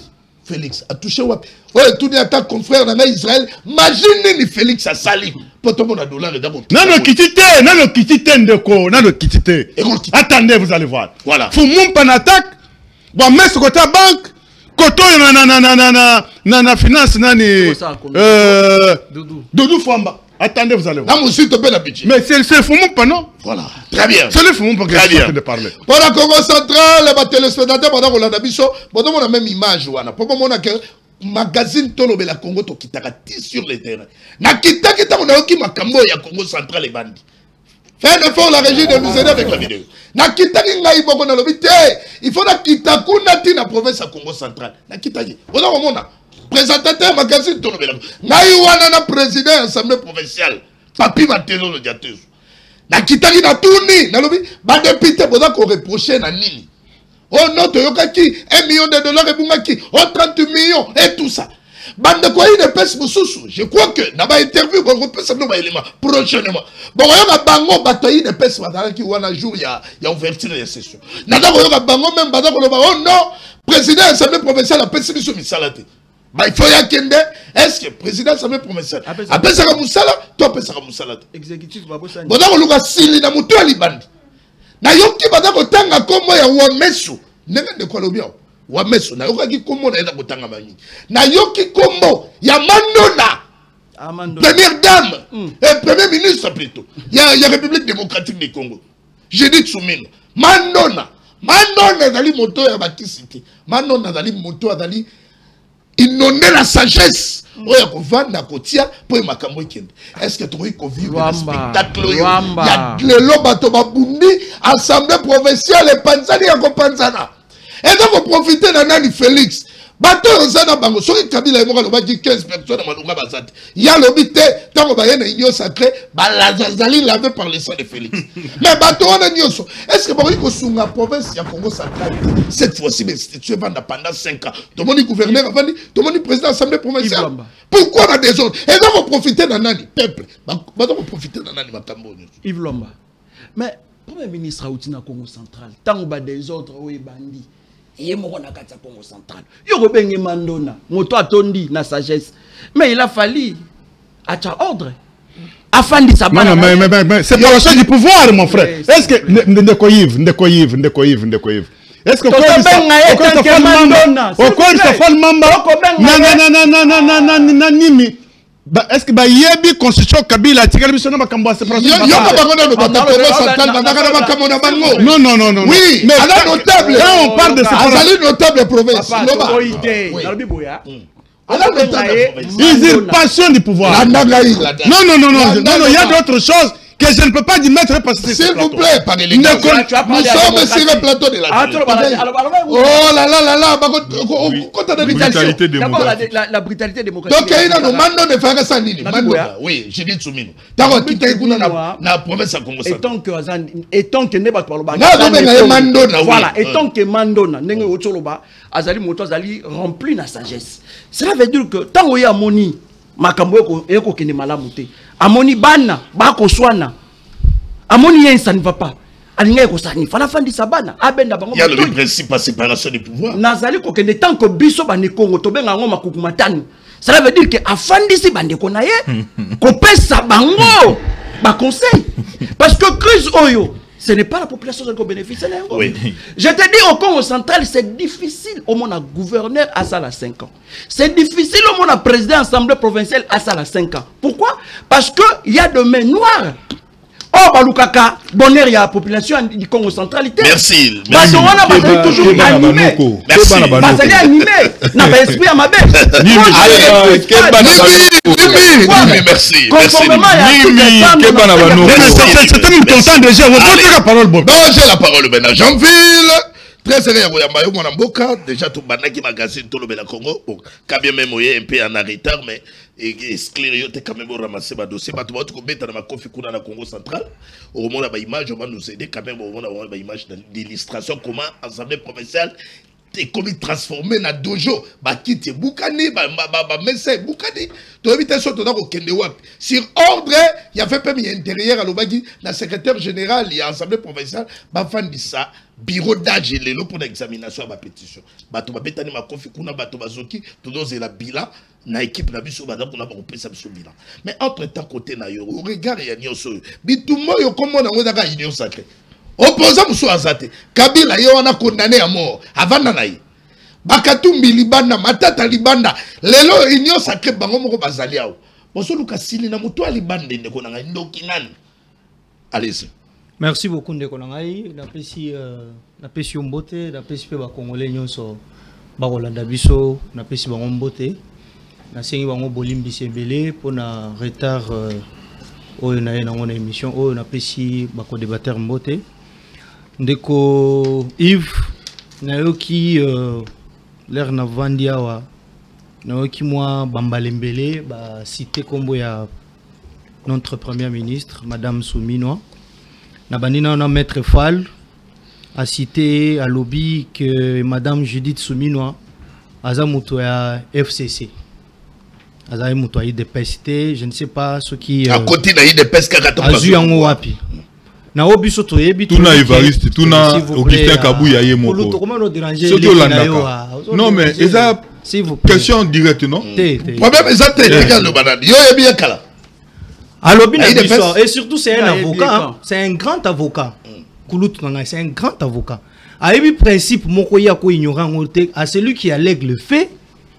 Félix a touché wapi ouais tout dit attaque confrère dans Israël imagine ni Félix a sali pour tout le monde a dollar d'abord non kitite ndeko non kitite attendez vous allez voir voilà faut mon pan attaque bon mais ce côté banque koto na finance nani Doudou Famba. Attendez, vous allez voir. Mais c'est le Foumou pas non? Voilà. Très bien. C'est le Foumou pas que je suis en train de parler. Pour la Congo centrale, les téléspectateurs, pendant qu'on a biso, pendant qu'on a même image, pour qu'on a que magazine Tolo la Congo to kitaka sur le terrain. Na kita on a qui makambo ya Congo centrale et bandi. Faites un effort la régie de nous aider avec la vidéo. Na kita ngai boko na lobité. Il faut na kita kuna tina province à Congo centrale. Na kita yi. On a présentateur magazine Tolo Bela. Naïwana na président assemblée provinciale. Papi Matelo le diateuse. Na kitaki na tourni, na lobi ba député boza ko reprocher na nini. Oh non to yokaki 1 million de dollars ebungaki, oh 30 millions et tout ça. Bande quoi une pèse mususu. Je crois que na ba interview ko repesa no ba élément prochainement. Bon yoka bango bato une pèse badala ki wana jour ya ouverture de session. Na ko yoka bango même bada ko loba oh non, président assemblée provinciale a pèse biso misalate. Il faut y akende. Est-ce que le président de l'Assemblée provinciale appelle ça comme Moussala? Toi, appelle ça comme Moussala. Exécutif, Babosani. Bon, on a sili na mutu alibandi. Na yoki bada kotanga komo ya Wamesu. Nenge de quoi l'obia? Wamesu. Na yoki komo na yeda kotanga mani. Na yoki komo ya Mandona. Première dame. Premier ministre plutôt. Il y a République démocratique du Congo. J'ai dit Tsoumine. Mandona. Mandona dali moto ya bakisiti. Mandona dali moto dali. Inonder la sagesse. Est-ce que tu as vivre le spectacle? Il y a le lobato babundi, assemblée provinciale et Panzani à Panzana. Et donc, vous profitez d'un Nani Félix. Bato Zana Bango, Sori Kabila et Moral, dit 15 personnes à Malouga Bazat. Il y a l'obité, tant qu'on va y avoir une union sacrée, Balazazali l'avait par le sang de Félix. Mais Bato on a une est-ce que vous avez la province, il y a Congo central? Cette fois-ci, tu es pendant 5 ans. Tout le monde est gouverneur, tout le monde est président de l'Assemblée provinciale. Pourquoi on a des autres? Et donc, vous profitez d'un Nani, peuple. Vous profitez d'un Nani Makambo. Yves Lomba. Mais, Premier ministre Aoutina Congo central, tant qu'on a des autres, oui, bandits. Il y a Congo central. Il y a Mandona, moto atondi na sagesse. Mais il a fallu à ordre. Afin de sa non, mais c'est pas la chose du pouvoir, mon frère. Est-ce que est-ce que est-ce que Yebi constitution Kabila tigale biso na makambo se prendre non oui mais à la notable là on parle de cette notable province usurpation du pouvoir non il y a d'autres choses que je ne peux pas y mettre parce que s'il vous plaît, pas de l'État. Nous sommes sur le plateau de la télé. Oh là là là là, brutalité démocratique. La brutalité démocratique. Donc il y a nos mandats de faire ça nini. Oui, j'ai dit Tsoumino. D'accord, qui t'a écouté na province à Congo. Et tant que ne pas parler. Voilà, et tant que Mandona, n'engue ocholoba, azali moto azali rempli na sagesse. Cela veut dire que tant qu'il y a moni, makambo eko kene malamu te. Amoni bana bako swana amoni yen ça ne va pas alinga ko sani fala fandi sabana abenda bango il y a le principe de séparation du pouvoir nazali ko kende tant que biso bane Congo to benga ngoma kukumatani cela veut dire que afandi si bande ko naye ko pesa bango ba conseil parce que crise oyo ce n'est pas la population qui bénéficie. Oui. Je te dis, au Congo central, c'est difficile au monde à gouverneur à ça à 5 ans. C'est difficile au monde à président assemblée provinciale à ça à 5 ans. Pourquoi? Parce qu'il y a de mains noires. Oh, Balukaka, bonheur, il y a la population du Congo centralité. Merci. Parce qu'on a toujours animé. Merci. Parce qu'il est animé. N'a pas esprit à ma bête. Merci. Conformément à c'est un temps déjà. Vous prenez la parole, Bob. Non, j'ai la parole, Ben. Jean-Ville. Très sérieux, déjà tout banaki magazine tout le Congo. Bon, quand bien même un peu en retard, mais exclure quand même ramasser ma dossier. Tu vas tout mettre dans ma config dans le Congo central. Au moment où l'image, on va nous aider quand même au moment où l'image d'illustration comment assemblée provinciale comme transformé na dojo bakiti bukani ba messe bukani to éviter ça to na ko kende wapi sur ordre il y avait pas mis intérieur à l'obagi la secrétaire général il y a assemblée provinciale ba fandisa bureau d'âge lelo pour l'examination ba pétition bato ba betani makofi kuna bato bazoki to doze la bila na équipe na biso bada kuna ba kopesa biso bilan mais entre temps côté na yo regard ya nyoso bitumo yo komo na ngozaka union sacrée opposant Moussou Azate, Kabila a condamné à mort, avant Nanaï. Bakatumbi Libanda, Matata Libanda, Lelo Union Sacré Bango Bazaliao. Bonsoir Lucas Sili, Namutoa Libanda, Nekonanga, Ndokinan. Allez-y. Merci beaucoup, Ndekonangai. Napesi Mbote, napesi pe ba Congolais nyonso ba Rolanda biso, napesi bango Mbote. Nasengi bango bolimbi sebele pour na retard oyo na ngona émission oyo napesi ba ko débatteur Mbote. Ndeko Yves nayoki l'air na vandiawa nayoki moi Bambalembele ba cité kombo ya notre première ministre madame Souminoa na banina na maître Fall a cité à lobby que madame Judith Souminoa azamuto ya FCC azamuto ya IDPS, je ne sais pas ce qui à côté na IDPS kaka azu yango wapi na obiso to yebi tout na Evariste tout na Augustin Kabouya ye moko non mais eza question directe non problème exact regarde le banane yo yebi kala alobi na biso et surtout c'est un avocat c'est un grand avocat Kouloutou Nanga c'est un grand avocat a yebi principe moko ya ko ignorant ngote à celui qui allègue le fait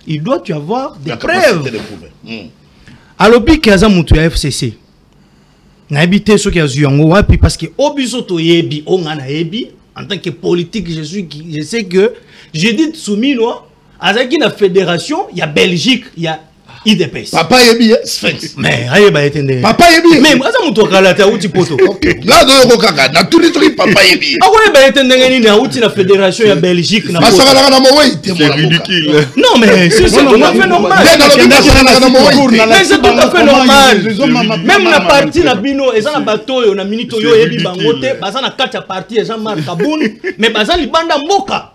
il doit y avoir des preuves alobi kaza mutu ya FCC na habité ce qui a yango wapi parce que obiso to yebi ongana yebi en tant que politique je sais que j'ai dit Souminoa azaki na fédération il y a Belgique il y a IDPS papa yebi Sphinx mais aye ba etende papa yebi mais aza mutu kala ta uti poto là do ko kaka na tous les trucs papa yebi akone ba etende ngeni na uti na fédération ya Belgique na masaka na mowe c'est ridicule non mais c'est tout à fait normal mais c'est tout à fait normal même la partie na bino eza na bato na minito yo yebi bangote baza na kati ya partie Jean-Marc Kaboun mais baza libanda mboka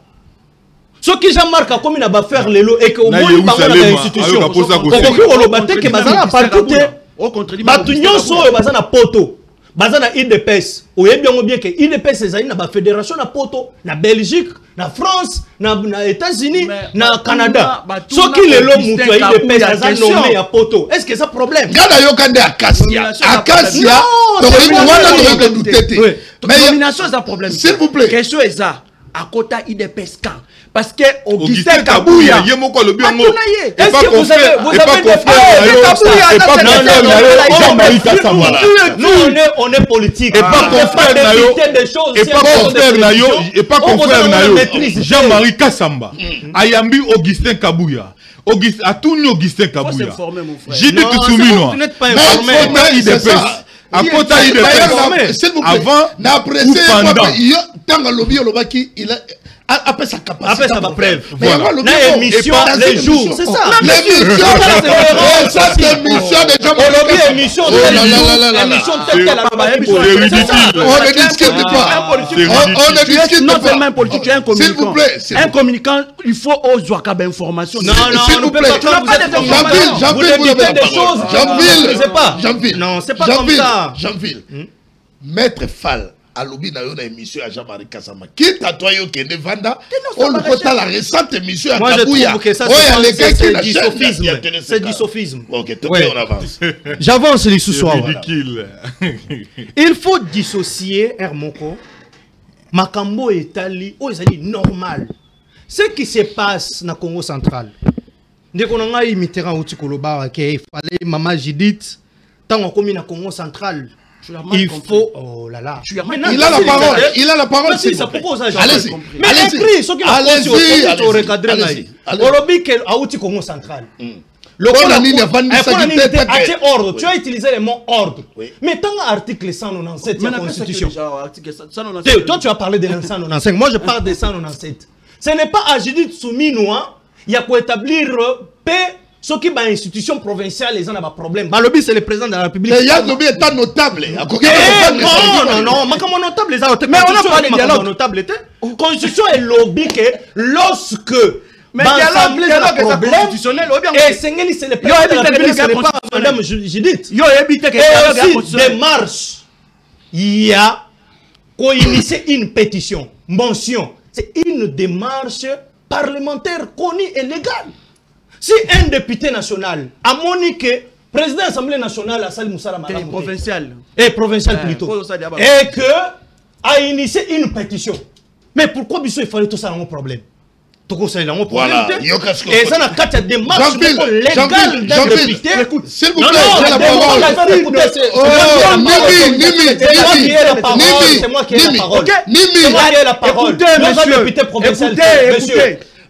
ce qui Jean-Marc a commis à faire les lots et que au moins il va dans l'institution. Que bazana partout au contraire. Batunyo so bazana poto. Bazana IDPS. Ou bien que IDPS ezali na ba fédération na poto, na Belgique, na France, na États-Unis, na Canada. Ce qui les lots mutu IDPS bazana nommé à poto. Est-ce que ça problème? Gada yo kande Acacia. Acacia. Mais nomination c'est un problème. S'il vous plaît. Question est ça. À côté IDPS quand parce que Augustin Kabouya yemoko le biongo est-ce que vous avez nous on est politique et pas confrère nayo et pas confrère nayo et pas confrère nayo Jean-Marie Kassamba ayambi Augustin Kabouya Augustin Augustin Kabouya Judith Souminoa vous n'êtes pas informé à côté IDPS avant na apprécié tant lobby lobaki il a après sa capacité. Après ça va preuve. Voilà. L'émission, les jours, c'est ça. L'émission, ça c'est l'émission de Jean-Marie. Émission de émission telle c'est ridicule. On ne discute pas. On ne discute pas. Non seulement un politique, tu es un communicant. S'il vous plaît. Un communicant, il faut aux Ouakab information. Non, s'il vous plaît. Jean-Ville. Non, c'est pas comme ça. Jean-Ville. Maître Fall. À l'obi na yo na émission à Jean-Marie Kassama. Qui t'a toi yo kende vanda? On le voit la récente émission à Kabouya. Moi je trouve que ça c'est du sophisme. Ok, on avance. J'avance les sous-soirs. Ridicule. Il faut dissocier Hermoko. Makambo etali o ezali normal. Ce qui se passe na Congo central. Ndeko nanga Mitterrand uti koloba ke fallait maman Judith tant on commis na Congo central. Il faut oh là là. Il a la parole. Il a la parole. C'est ça pourquoi ça. Allez-y. Mais écrit ce qui a passé au recadrer là. Olobi que a outil Congo central. Le ordre. Tu as utilisé le mot ordre. Mais tant article 197 de la Constitution. Toi tu as parlé de 195. Moi je parle de 197. Ce n'est pas à Judith Souminoa, il y a pour établir paix Ce qui est institution provinciale, les gens ont un problème. Le lobby, c'est le président de la République. Il y a un lobby état notable. Non, mais comment notable les autres? Mais on n'a pas de dialogue notable. Constitution est lobby que lorsque. Mais l'Assemblée est un problème. Et c'est le président de la République, ce n'est pas Madame Judith. Et aussi, démarche. Il y a initié une pétition, mention. C'est une démarche parlementaire connue et légale. Si un député national a moniqué, président de l'Assemblée nationale, Assali Moussala Malamouté, provincial plutôt, et que a initié une pétition. Mais pourquoi il fallait tout ça dans mon problème? Voilà. Et ça n'a qu'à être des démarches légales d'un député. S'il vous plaît, j'ai la parole. C'est moi qui ai la parole. Écoutez,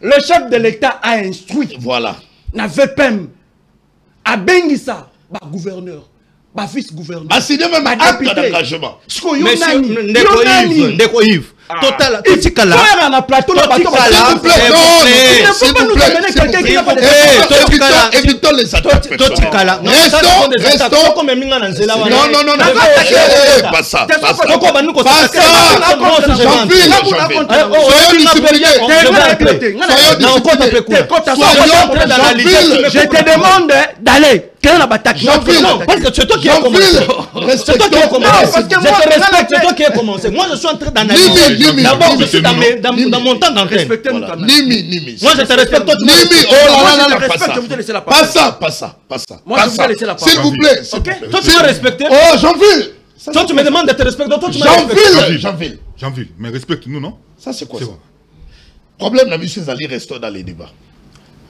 le chef de l'État a instruit. Voilà. N'avait pas à Bengissa, gouverneur. Vice-gouverneur. Signé même un acte d'engagement. Monsieur Ndeko Yves. Total. Tout ce cas là. S'il vous plaît, évitons les attaques. Restons. Non. Pas ça. Je te demande d'aller. Non, parce que c'est toi qui as commencé. C'est toi qui as commencé. Je te respecte, c'est toi qui as commencé. Moi, je suis en train d'analyser. D'abord, je suis dans mon temps d'antenne. Moi, je te respecte, toi, tu me respectes. Pas ça. Moi, je vais laisser la parole. S'il vous plaît. Toi, tu m'as respecté. Oh, Jean-Ville. Toi, tu me demandes de te respecter. Toi, tu m'as respecté. Jean-Ville. Mais respecte-nous, non? Ça, c'est quoi ça? Problème, la monsieur Zali, restons dans les débats.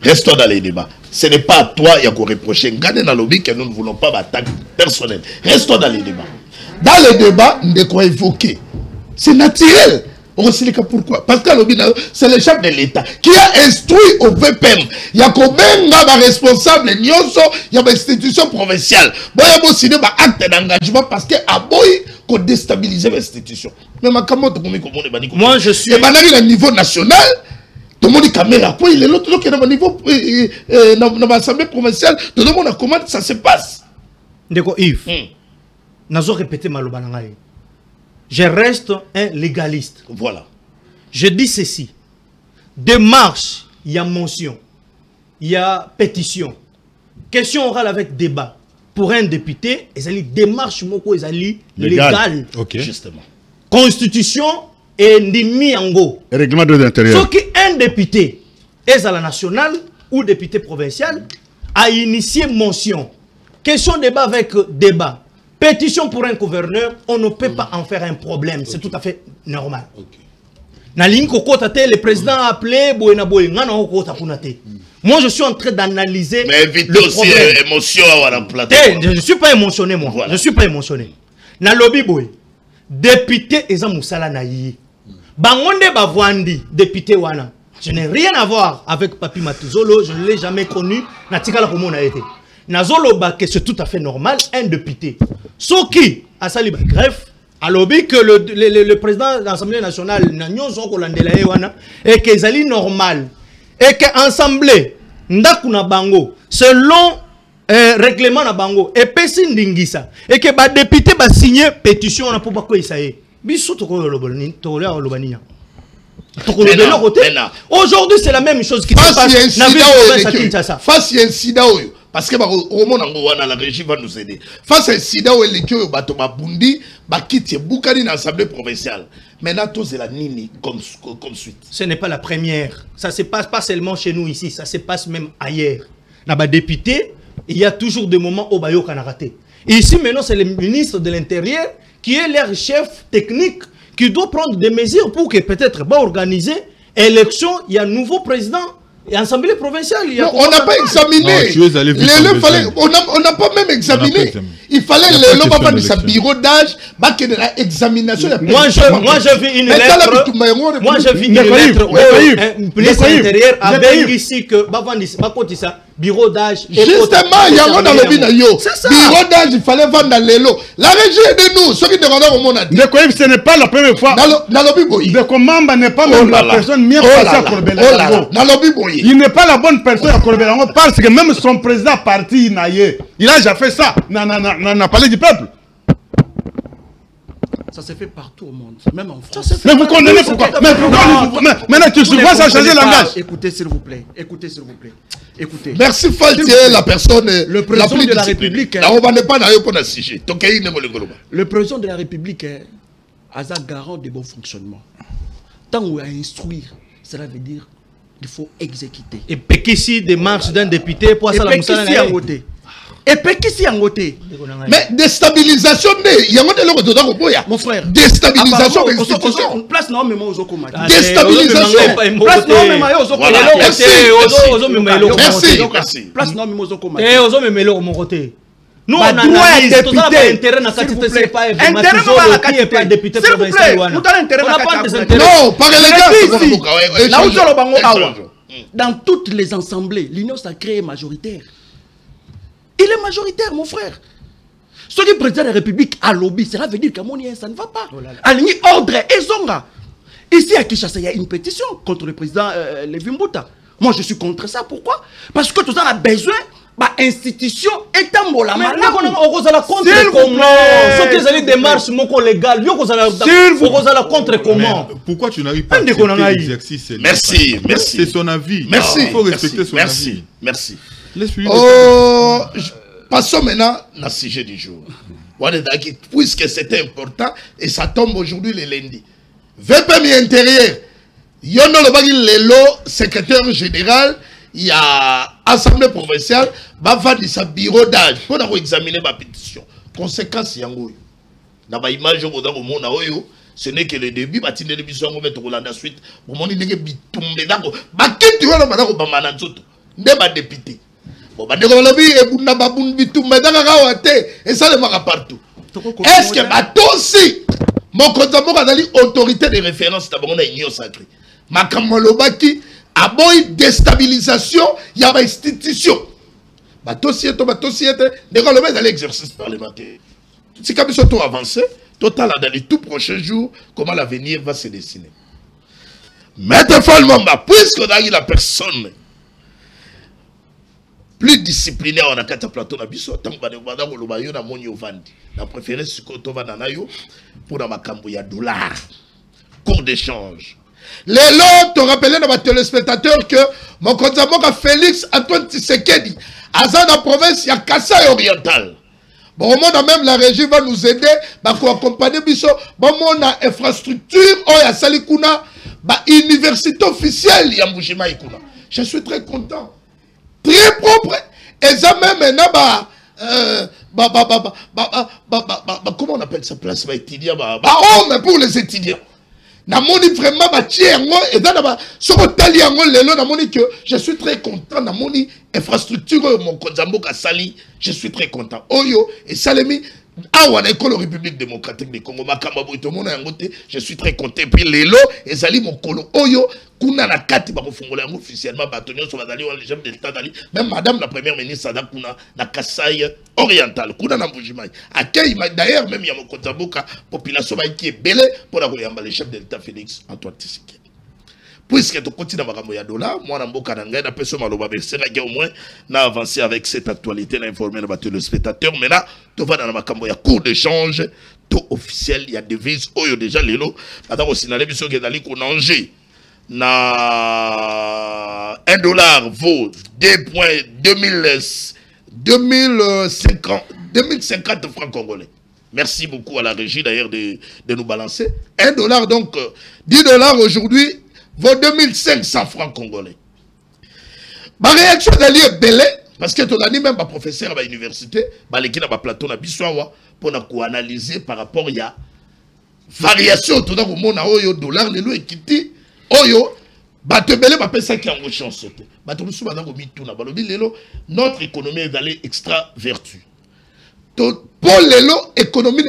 Restons dans les débats. Ce n'est pas à toi il y a qu'on reprocher. Gardez dans le lobby que nous ne voulons pas d'attaque personnelle. Restons dans les débats. Dans les débats, on ne quoi évoquer. C'est naturel. On sait pourquoi. Parce que c'est le chef de l'État qui a instruit au VPM. Il y a combien de responsables, il y a des institutions provinciales. Il y a aussi des actes d'engagement parce que à boy qu'on déstabilise l'institution. Mais moi je suis. Et maintenant, il est à niveau national. Tout le monde est caméra. Il est l'autre qui est au niveau dans l'Assemblée provinciale. Tout le monde a comment ça se passe. Ndeko Yves, n'azo répété malobanangaye. Je reste un légaliste. Voilà. Je dis ceci. Démarche, il y a mention. Il y a pétition. Question orale avec débat. Pour un député, il y a démarche légale. Ok. Justement. Constitution et Ndimi Ango. Règlement de l'intérieur. Ce qui un député est à la nationale ou député provincial a initié mention. Question débat avec débat. Pétition pour un gouverneur, on ne peut pas en faire un problème. C'est tout à fait normal. Le président a appelé. Moi, je suis en train d'analyser. Mais évite aussi émotion à la plateau. Je ne suis pas émotionné, moi. Voilà. Je ne suis pas émotionné. Dans le lobby, député Eza Moussala Nayi. Bangonde Bavwandi, député Wana. Je n'ai rien à voir avec Papi Matuzolo. Je ne l'ai jamais connu. Natikala Komo na été. Nazolo Baké, c'est tout à fait normal. Un député. Soki, à Saliba Greffe, à lobby que le président de l'Assemblée nationale, et que c'est normal. Et que l'Assemblée, Ndakuna Bango, selon règlement na Bango, et Pessin Dingisa, et que les députés ont signé pétition, on a pas quoi ça y est. Aujourd'hui, c'est la même chose qui se passe. Face à un incident, parce que la régie va nous aider. Face à un incident où les gens ont bundi, quitté Boukani dans l'Assemblée provinciale. Maintenant, tout c'est la nini comme suite. Ce n'est pas la première. Ça se passe pas seulement chez nous ici, ça se passe même ailleurs. Dans les députés, il y a toujours des moments où Bayo a raté. Et ici, maintenant, c'est le ministre de l'Intérieur qui est leur chef technique qui doit prendre des mesures pour que peut-être organiser élection. Il y a un nouveau président et assemblée provinciale. On n'a pas examiné. On n'a pas même examiné. Il fallait le sa bureau d'âge, examination. Moi, j'ai vu une lettre. Moi, j'ai vu une lettre au ministre de l'Intérieur avec ici que Bavandis, Bakotissa. bureau d'âge. Justement, il y a un dans le binayo. C'est ça. Bureau d'âge, il fallait vendre dans les lots. La régie est de nous. Ceux qui demandent au monde a dit. Ce n'est pas la première fois. Dans le biboyi. De Komamba n'est pas même la personne mieux placée à Kolbelango. Dans le biboyi. Il n'est pas la bonne personne à Kolbelango parce que même son président parti Naye, il a déjà fait ça. N'a parlé du peuple. Ça s'est fait partout au monde, même en France. Mais vous condamnez pourquoi? Mais pourquoi? Maintenant, tu vois ça changer le langage. Écoutez, s'il vous plaît. Écoutez, s'il vous plaît. Écoutez. Merci Faltier, la personne le président de la République. Le président de la République est garant de bon fonctionnement. Tant où il y a instruire, cela veut dire qu'il faut exécuter. Et Pekissi démarche d'un député pour ça la moussala. Et Pekissi en côté. Mais déstabilisation, il y a mon frère. Déstabilisation des institutions. Place non, mais moi, aux déstabilisation. Place non, mais moi, aux Merci. Place non, mais moi, aux nous, on a intérêt à la quantité, pas intérêt député provincial. Non, pas élégant. Dans toutes les assemblées, l'union sacrée est majoritaire. Il est majoritaire, mon frère. Ce qui est président de la République à lobby, cela veut dire qu'à mon ça ne va pas. Aligner ordre et zonga. Ici à Kinshasa, il y a une pétition contre le président Lévi Mbuta. Moi, je suis contre ça. Pourquoi? Parce que tout ça a besoin d'institutions étant bon la malade. On a contre comment? Ce que les démarches légales, on a contre comment? Pourquoi tu n'arrives pas à accepter l'exercice? Merci. C'est son avis. Merci. Il faut respecter son avis. Merci. Passons maintenant au sujet du jour. Puisque c'était important et ça tombe aujourd'hui le lundi. VPM intérieur, Yono Lelo, secrétaire général, il y a assemblée provinciale, va faire bureau d'âge pour examiner ma pétition. Conséquence, yango. Dans ma image, ce n'est que le début, on va mettre la suite. On va dire que député. Est-ce que bateau aussi mon contact a autorité de référence d'abord na union sacrée makamolobaki a boy déstabilisation il y a institution bateau si de quand le met dans l'exercice parlementaire si comme ça tout avancé total dans les tout prochains jours comment l'avenir va se dessiner. Maître Falmamba, puisqu'on a eu la personne plus discipliné on a quatre plateau na biso tant ba de banda ko loba yo na moni ovandi na préféré sikoto va na yo pour na makambo ya dollar cours d'échange les lots te rappeler dans ma téléspectateur que mon konzamoka Félix Antoine Tshisekedi azan dans province ya Kasai oriental bon au monde même la régie va nous aider ba ko accompagner biso bon mon infrastructure o ya salikuna ba université officielle ya Mbushima ikuna je suis très content. Très propre. Et ça même maintenant, comment on appelle ça place étudiant mais pour les étudiants. Namoni vraiment et dans que je suis très content namoni infrastructure mon Konzamboka Sali, je suis très content. Oyo et Salemi awa na école République démocratique du Congo makamba boito mona yangote je suis très content puis lelo ezali mokolo oyo kuna na kati ba kofungola yango officiellement batonyo so bazali wa chef de l'état dali même madame la première ministre ada kuna na Kasai oriental kuna na Mbujimai accueil d'ailleurs même ya mokonzaboka population ba qui est belé pour la koyamba le chef de l'état Félix Antoine Tshisekedi. Puisque tu continues à me dollar, moi, je suis un peu de au moins avancer avec cette actualité, d'informer les spectateurs. Mais là, tu vas dans ma cours d'échange, tout officiel, il y a des devises, il y a déjà les lots. Attends, aussi, dans les missions qui sont qu'on enjeu, $1 vaut 2050 francs congolais. Merci beaucoup à la régie d'ailleurs de nous balancer. $1 donc, $10 aujourd'hui. Vaut 2500 francs congolais. Ma réaction est belle parce que tu as même un professeur à l'université, qui a un plateau na biswawa pour analyser par rapport à variation tout dans le monde oyo dollar le lo ekiti oyo bato belé ba pesa qui en chance bato musu bana ko mituna balobi lelo notre économie est d'aller extra vertu. Pour lelo économie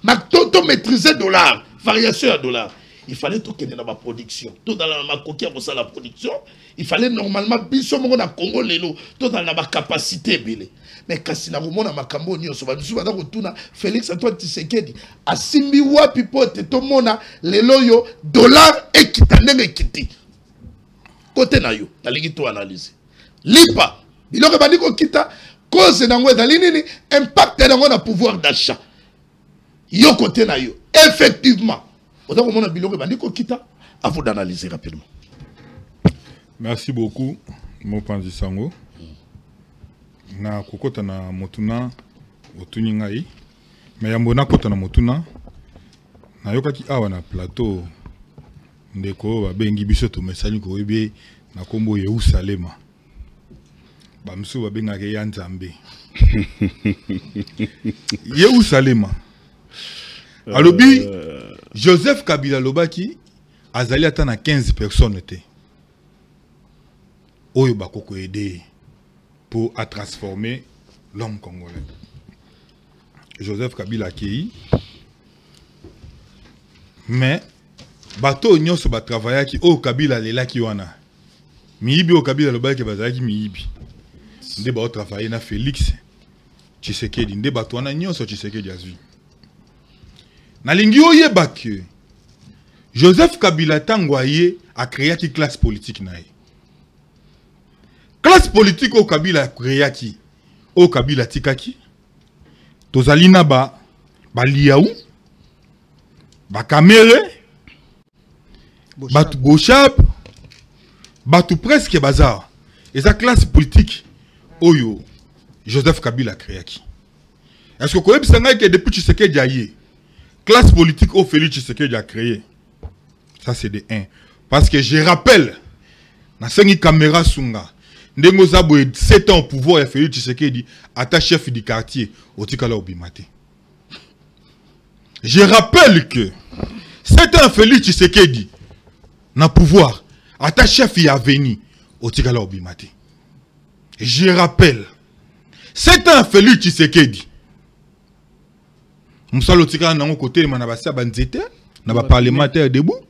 ma to maîtriser dollar variation à dollar. il fallait tout qu'il y ait dans la production. Tout dans la coquille pour la production, il fallait normalement biso mon na Congo lelo, tout dans la capacité belé. Mais quand si na rumona makambo nyo so ba biso ba retourna Félix Antoine Tshisekedi asimbi wapi pote to mona lelo yo dollar ekitandenge kiti. Côté na yo, na lingi to analyse. Lipa, biloko bandi ko kita cause nango ezali nini impact nango na pouvoir d'achat. Yo côté na yo. Effectivement. Autant que mon biloko bandi ko kita, à vous d'analyser rapidement. Merci beaucoup, mon Panzi Sango. Na kokota na motuna otuni ngai. Mais yambona kota na motuna. Na yokaki awa na plateau. Ndeko ba bengi biso to mesali ko ebe na kombo Yerusalema. Ba msu ba benga ke ya Nzambe. Yerusalema. Alobi Joseph Kabila lobaki azali ata na 15 personnes te. Oyo bakoko aider pour à transformer l'homme congolais. Joseph Kabila qui mais bato nyonso ba travailler ki o Kabila lela ki wana. Miibi o Kabila lobaki bazaki miibi. Nde ba travailler na Félix Tshisekedi nde bato wana nyonso Tshisekedi azwi. Nalingi oyeba ke Joseph Kabila tangwaye a créé une classe politique nae. Classe politique au Kabila a créé qui au Kabila tikaki. Tozalina ba liaou, ba kamere, ba tout gochab, ba tout presque bazar. Et sa classe politique oyo Joseph Kabila a créé qui. Est-ce que vous savez que depuis Tshisekedi aye classe politique au Félix Tshisekedi a créé. Ça c'est de 1. Parce que je rappelle, dans 5 caméras sunga, Ndengo Zabo 7 ans au pouvoir et Félix Tshisekedi attaché chef du quartier au Tikala Obimate. Je rappelle que 7 ans Félix Tshisekedi na pouvoir attaché chef ya veni au Tikala Obimate. Je rappelle 7 ans Félix Tshisekedi Moussalo Tikala na côté manabasa banzete na ba parlementaire debout.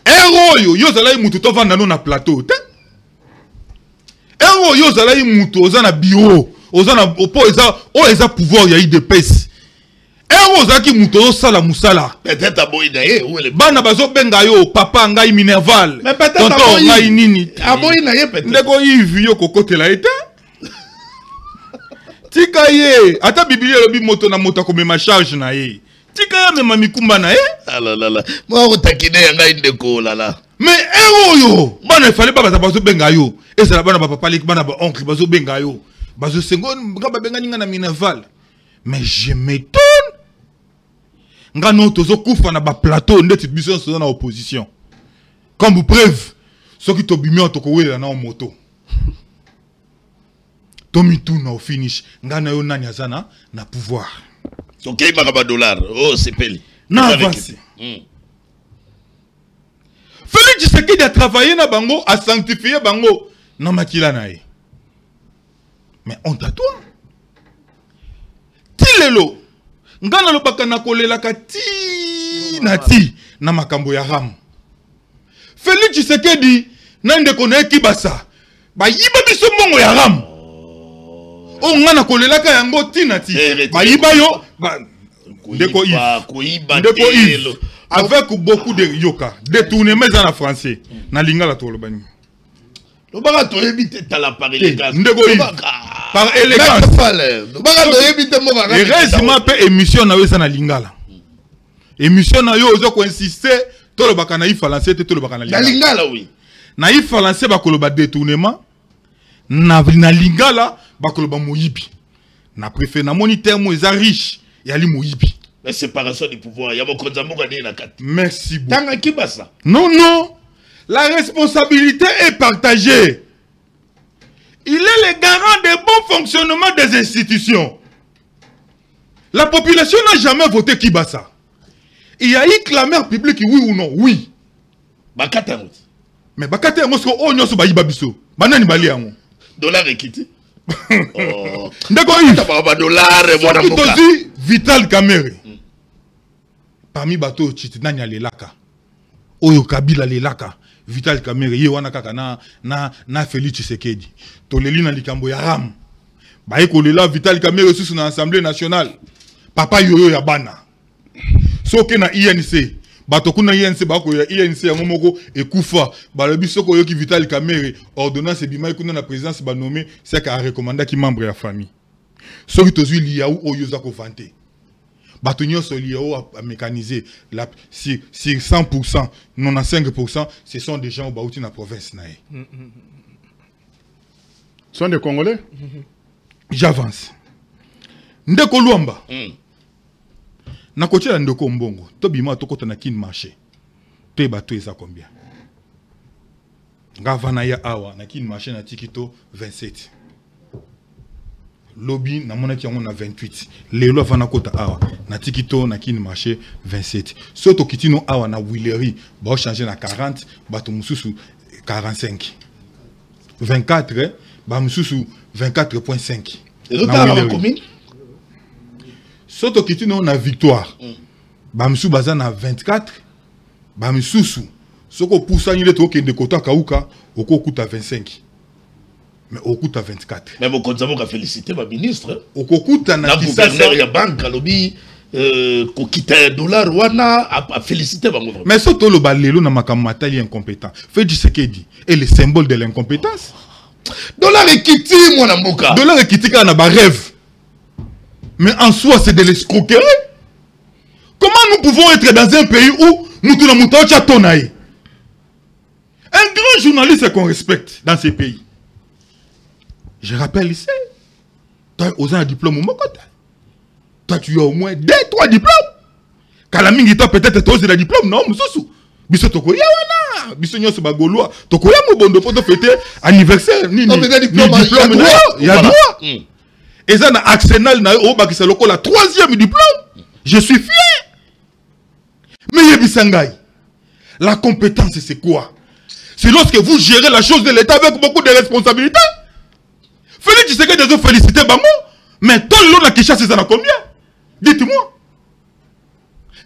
Ero yo zala mutu to vanda no na plateau te. Ero yo zala mutu ozana bureau, ozana opo eza pouvoir ya IDPS. Ero zaki mutu osala musala. Peut-être aboyi na ye ou le bana bazo benga yo papa ngai Minerval. Mais peut-être aboyi ngai nini. Aboyi na ye peut-être. Ndeko Yves yo kokotela ete. Tika ye, ata Biblia lobi moto na moto akomema charge na ye. Tika ya mema mikumba na ye. Alalala. Moi otakine yanga indeko lala. Mais ero yo, bana fallait pas bazo benga yo. Et ça bana papa lik bana ba oncle bazo benga yo. Bazo sengo ngaba benga ninga na Minerval. Mais je m'étonne. Nga no tozo kufa na ba plateau ndeti biso so na opposition. Comme preuve, ceux qui to bimi to ko wela na moto. Tomi tout na au finish. Nga na yo nani azana na pouvoir. Ok, il m'a $. Oh, c'est peli. Non, avance. Félix Tshisekedi a travaillé na bango, a sanctifié bango, na makila nae. Mais on t'a toi. Tilelo. Ngana lo baka na kolela kati na ti na makambo ya ram. Félix Tshisekedi na ndeko na ekibasa. Ba yiba biso mongo ya ram. O ngana kolela ka yango tina ti. Ba yiba yo ndeko Yves. Avec beaucoup de yoka, détournement en français. Na lingala to lobani. Lobaka to ebite tala par élégance. Ndeko Yves. Par élégance. Lobaka to ebite mo baka. Et résumé pe émission na wesa na lingala. Émission na yo ozo ko insister to lobaka na français to lobaka na lingala. Na lingala oui. Na français ba ko loba détournement. Na lingala ba ko loba moyibi. Na préféré na moniteur mo eza riche yali moyibi. La séparation du pouvoir, il y a beaucoup de la carte. Merci beaucoup. Tanga qui passe ça? Non, non. La responsabilité est partagée. Il est le garant du bon fonctionnement des institutions. La population n'a jamais voté Kibasa. Il y a eu clameur publique, oui ou non? Oui. Bakata. Mais Bakata, moi, on n'y a pas babiso. Banani bali yango. Dollar équité. Oh. D'accord, il $, Vital Kamere. parmi bateau Chitinani à l'Elaka. Oyo Kabila l'Elaka. Vital Kamerhe, ye wana kaka na Félix Tshisekedi. Toleli na likambo ya ram. Baye kolela Vital Kamerhe sous na Assemblée nationale. Papa yoyo ya bana. Soke na INC. Bato kuna INC bako ya INC ya ngomoko ekufa. Balobi soko yoki Vital Kamerhe ordonnance bima kuna na présidence ba nommé c'est qu'à recommander qui membre ya famille. Soki tozui liaou oyo za ko vanter. Bato nyonso liaou a mécanisé sur 100%, 95%, ce sont des gens au na province nae. Ce sont des Congolais? J'avance. Ndeko Luamba. Na koche la ndeko mbongo. To bima to kota na kin marché. Te bato eza combien? Ngavana ya awa na kin marché na tikito 27. Lobby na mona ki na 28. Lelo vana kota awa na tikito na kin marché 27. Soto kitino awa na Willery ba changer na 40, bato mususu 45. 24 ba mususu 24.5. Et l'autre à la commune? Soto kitino na Victoire. Ba mususu baza na 24. Ba mususu soko poussa ni le to ke de kota kauka oko kuta 25. Mais au coût à 24. Mais mon compte a félicité ma ministre. Au coût à la gouverneur ya banque à lobby ko kita dollar wana a félicité ma gouvernement. Mais surtout le balelo na makamata li incompétent. Fait du Tshisekedi est le symbole de l'incompétence. Dollar ekiti mon amboka. Dollar ekiti kana ba rêve. Mais en soi c'est de l'escroquerie. Comment nous pouvons être dans un pays où nous tout la mouta chatonaï? Un grand journaliste qu'on respecte dans ces pays. Je rappelle ici, tu as un diplôme au côté. Toi, tu as au moins 2-3 diplômes. Kalamingi, toi, peut-être, tu as aussi le diplôme, non, Moussou. Biso Tokoya, wana. Biso Nyoso Bagoloa. Tokoya, Moubondo, pour te fêter anniversaire. Ni diplôme, il y a droit. Et ça, na Arsenal, na Oba, qui c'est le 3e diplôme. Je suis fier. Mais Yebisangai, la compétence, c'est quoi? C'est lorsque vous gérez la chose de l'État avec beaucoup de responsabilités. Félix Tshisekedi a félicité Bango, mais tout le monde qui chasse, c'est à combien? Dites-moi.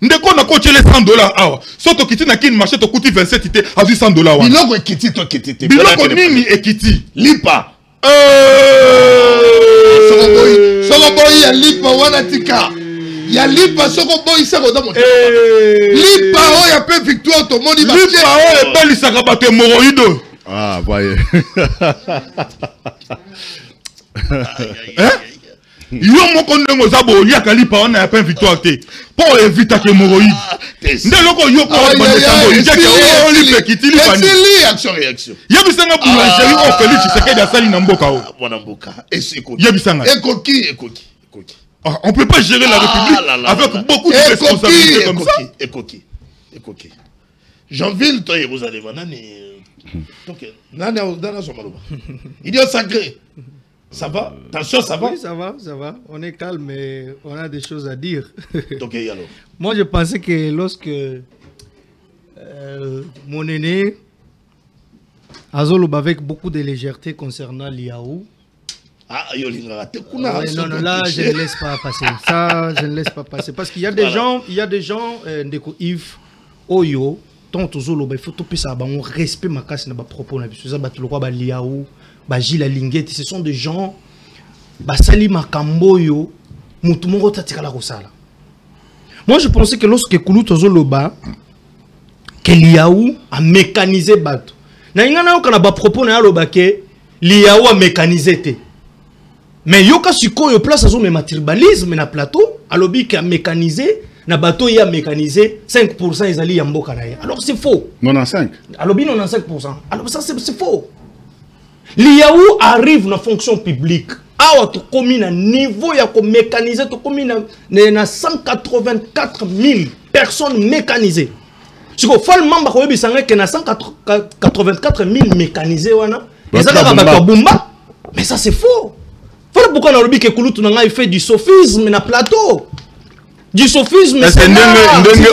Ndeko na coaché les $100. Soto kiti na kin marché to coûte 27 ité à $100. Biloko ekiti to kiti. Biloko nini ekiti? Lipa. Soko boy ya lipa wana tika. Ya lipa soko boy sako da moto. Lipa o ya pe victoire to moni ba. Lipa o e beli sakabate hémorroïde. Ah, voyez. Hein? Yo moko ndenge zabo liaka lipa wana ya pe victoire te. Pour éviter que hémorroïde. Ndelo yo ko bande sambo njeke o lipe kitili pani. Action réaction. Yebisanga boulangerie o Félix Tshisekedi asali na mboka o. Mwana mboka. Yebisanga. Ekoki. On peut pas gérer la République avec beaucoup de responsabilités comme ça. Ekoki. Jean-Ville, toi, vous allez voir, idiot sacré. Ça va? Attention, ça va? Oui, ça va. On est calme, mais on a des choses à dire. Ok, alors. Moi, je pensais que lorsque mon aîné Azolob avec beaucoup de légèreté concernant l'Iaou. Non, là, je ne laisse pas passer. Ça, je ne laisse pas passer. Parce qu'il y a des gens, Ndeko Yves, Oyo, tant Azolob, il faut tout ça, on respect ma casse, na propos, na biso, ba tuloko ba Liaou, ba Gila Linguette, ce sont des gens, ba Sali Makamboyo, mutumoro tatikala kosala. Moi, je pensais que lorsque Kouloup Azoloba, que Liaou a mécanisé bateau. Na ingana yo kana ba propos na yaloba ke Liaou a mécanisé. Mais yoka siko yo place azo me tribalisme na plateau, alobi ki a mécanisé, na bateau y a mécanisé 5% ezali ya mboka na ye. Alors c'est faux. 95. Alobi 95%. Alors ça c'est faux. Liaou arrive na fonction publique. Awa to komi na niveau ya ko mécaniser to komi na 184 000 personnes mécanisées. Si vous faites le membre, vous avez 184 000 mécanisés. Mais ça, c'est faux. Voilà pourquoi on a dit que Kouloup fait du sophisme dans le plateau. Du sophisme, c'est là. S'il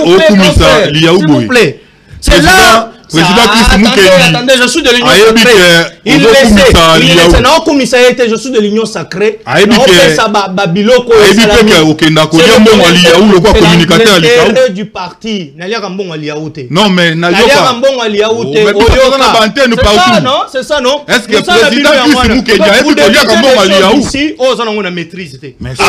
vous plaît. C'est là. Président Chris Moukedi. Attendez, je suis de l'Union sacrée. Il laissait. Non, commissaire était, je suis de l'Union sacrée. Non, ça babiloko. C'est du parti. Non, mais non, c'est ça, non. Est-ce que le président Chris Mukenya est pour ici, oh, ça n'a maîtrise. Mais c'est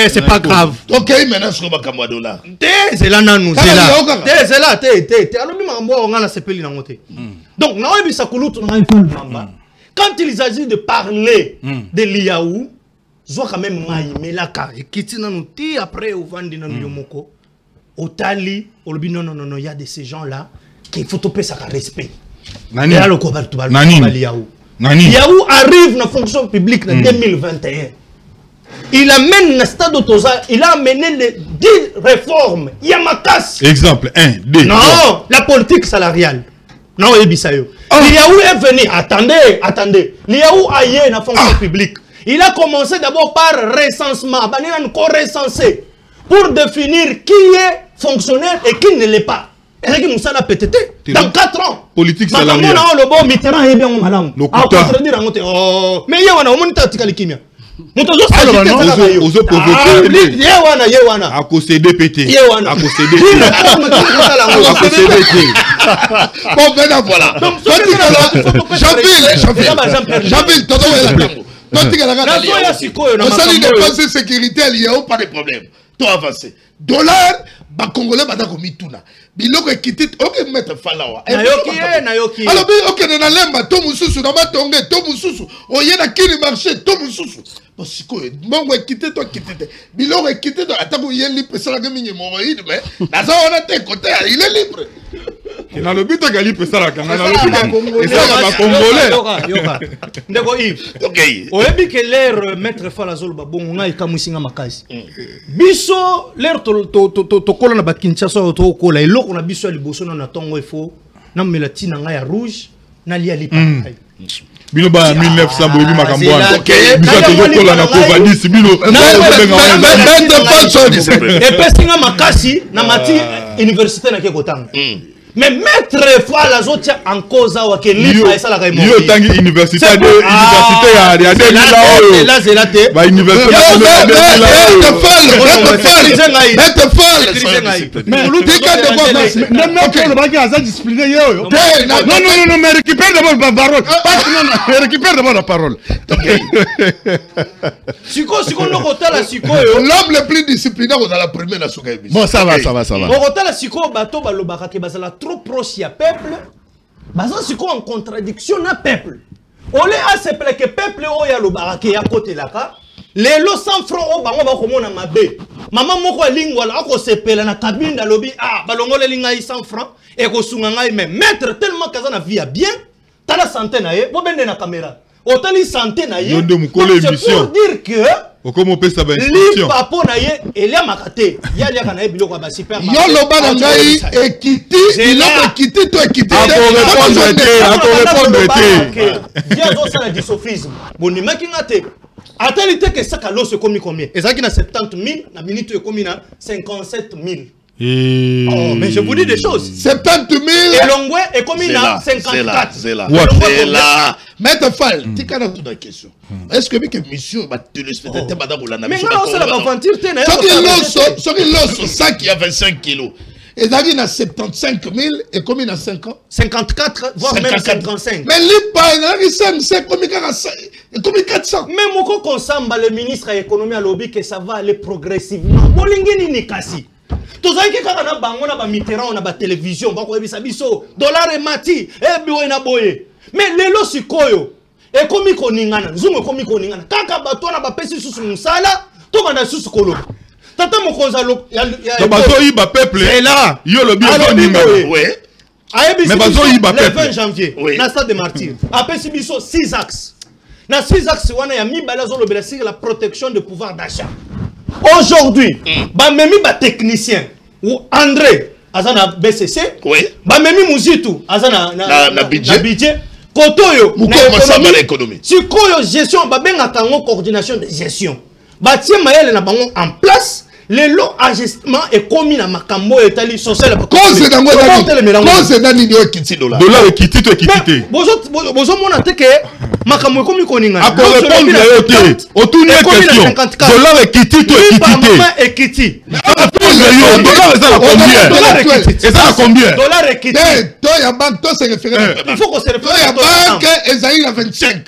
c'est pas grave. Ok, maintenant je vais là. C'est là, donc, quand il s'agit de parler de l'Iaou, je vois quand même Maïmelaka et Kitinanouti après au Vandinano Yomoko, Otali, non, il y a de ces gens-là qu'il faut topper ça respect. Nani Liaou arrive dans la fonction publique en 2021. Il amène le stade d'Otosa, il a amené les 10 réformes. Yamakasi. Exemple 1, 2. Non, la politique salariale. Non, Ebisayo. Liaou est venu. Attendez. Liaou a eu une fonction publique. Il a commencé d'abord par recensement. Il a encore recensé pour définir qui est fonctionnaire et qui ne l'est pas. Et qui nous a pété dans 4 ans. Politique salariale. Mais il y a un à cause des PT. Bon, ben voilà. Jean-Ville, sécurité, il n'y a pas de problème. Toi avancé. Dollar, Congolais, Mituna. Biloko quitté, ok, mettre Falawa. Nayoki. Alors, ok, on a l'emba, Tomususu, on a tongé, Tomususu, on y a qui le marché, Tomususu. Parce que, bon, quitté, toi, quitté. Biloko est quitté, toi, attends, il est libre, c'est la gamme, il est mort, mais, dans on a tes côtés, il est libre. Il a le but de gagner, c'est la gamme, et ça, va Congolais. Ndeko Yves. Ok. Oyebi que l'air maître Falazol babon on a ikamusinga makasi. Biso l'air to kola na bakinchasa to kola eloko na biso liboso na tongo efo na melatina nga ya rouge na lia lipa. Bino ba 1900 boyebi makambo wana. Biso to kola na kovadis bino. Et pesinga makasi na mati université na ke kotanga. Mais maître fois la autres en cause à que libre et ça la réunion. Yo tangi université à 2000 là c'est là té. Ba université non, mais récupère d'abord la parole. Récupère d'abord la parole. L'homme le plus discipliné dans la première nation. Bon, ça va. Trop proche à peuple, c'est quoi en contradiction à peuple. On est à ce que peuple y a le baraké à côté là, les lots 100 francs au bango va comme on a mabé. Maman moko lingwa là ko se pela na cabine da lobby balongo le linga 100 francs et ko sunga ngai mais maître tellement kaza na vie bien, ta la santé na ye, bo bende na caméra. Autant li santé na ye. C'est pour dire que comment on peut savoir li papo na ye elia makate ya lia kana biloko ba super yo lo bana ngai ekiti il a quitté toi quitté à répondre viens zo ça la sophisme boni makinga te atalité que ça kalo se commis combien ezaki na 70 000 na minute e commis na 57 000. Oh, mais je vous dis des choses. 70 000 et Longwe est commis à 54. C'est là. Maître Fall, tu as une question. Est-ce que mes mission va te le spectateur madame Oulana? Mais non, c'est la aventure. Ce qui l'os, ça qui a 25 kilos. Et David a 75 000 et combien à 5 ans? 54, voire même 55. Mais l'IPA, il a 5, combien 400? Même au Konsamba, le ministre de l'économie a lobby que ça va aller progressivement. Bolingeni ni kasi. Tous ceux qui ont bango na ba Mitterrand na ba télévision ba ko ebisa biso dollar et mati e biwe na boye mais lelo sikoyo e komi koningana nzungu komi koningana kaka bato na ba pesi susu musala to bana susu kolo tata mokonza lo ya bato yi ba peuple c'est là yo lo bien koningana ouais mais bato yi ba peuple le 20 janvier na stade de Martyrs apesi biso 6 axes na 6 axes wana ya mibala zo lobela sur la protection de pouvoir d'achat. Aujourd'hui, Bamemi ba technicien ou André Azana BCC, Bamemi Mouzitou Azana na budget, photo yo na économie sikoyo gestion babengaka ngo coordination de gestion batie mayele na bango en place le lot ajustement est commis na makambo etali social cause dango cause dani ni okiti dollar ekiti to ekiti bozo mona te ke makambo ekomi koninga ako répondre na yo te otuni question dollar ekiti to ekiti dollar eza na combien eza na combien dollar ekiti to ya banque to se référer il faut qu'on se réfère to ya banque ezali na 25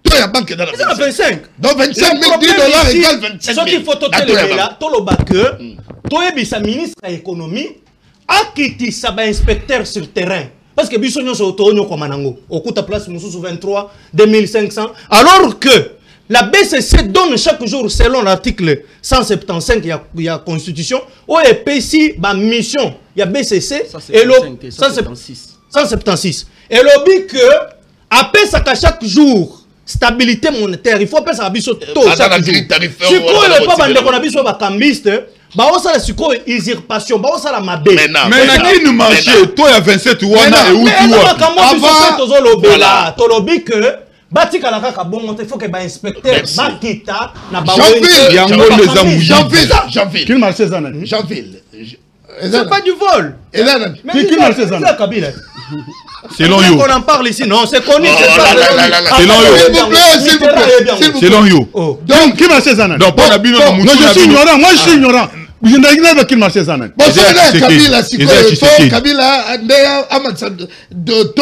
to ya banque dans la 25 donc 25 000 $ égale 25 000 ce qu'il faut toteler là to lo que to ebisa ministre de l'économie akiti sa ba inspecteur sur terrain parce que biso nyonso to nyoko manango okuta place mususu 23 2500 alors que la BCC donne chaque jour selon l'article 175 il y a constitution où EPC ba mission il y a BCC et le 176 et lobby que après ça chaque jour stabilité monétaire il faut passer à biso tôt chaque jour si quoi le pas bande qu'on a biso ba cambiste ba on ça la siko usurpation ba on ça la mabe mais na qui nous marché toi il y a 27 wana et où tu vois avant tozo lobela to lobby que batika la kaka bon monter faut que ba inspecteur bakita na ba yango les amouilles Janvier qui marché ça Janvier c'est pas du vol mais qui marché ça Kabila selon yo on en parle ici non c'est connu selon yo donc qui marché ça donc pas bino non je suis ignorant moi je suis ignorant je n'ai pas qui marché ça bon c'est Kabila sikoyo Kabila ndeya amatsa de $2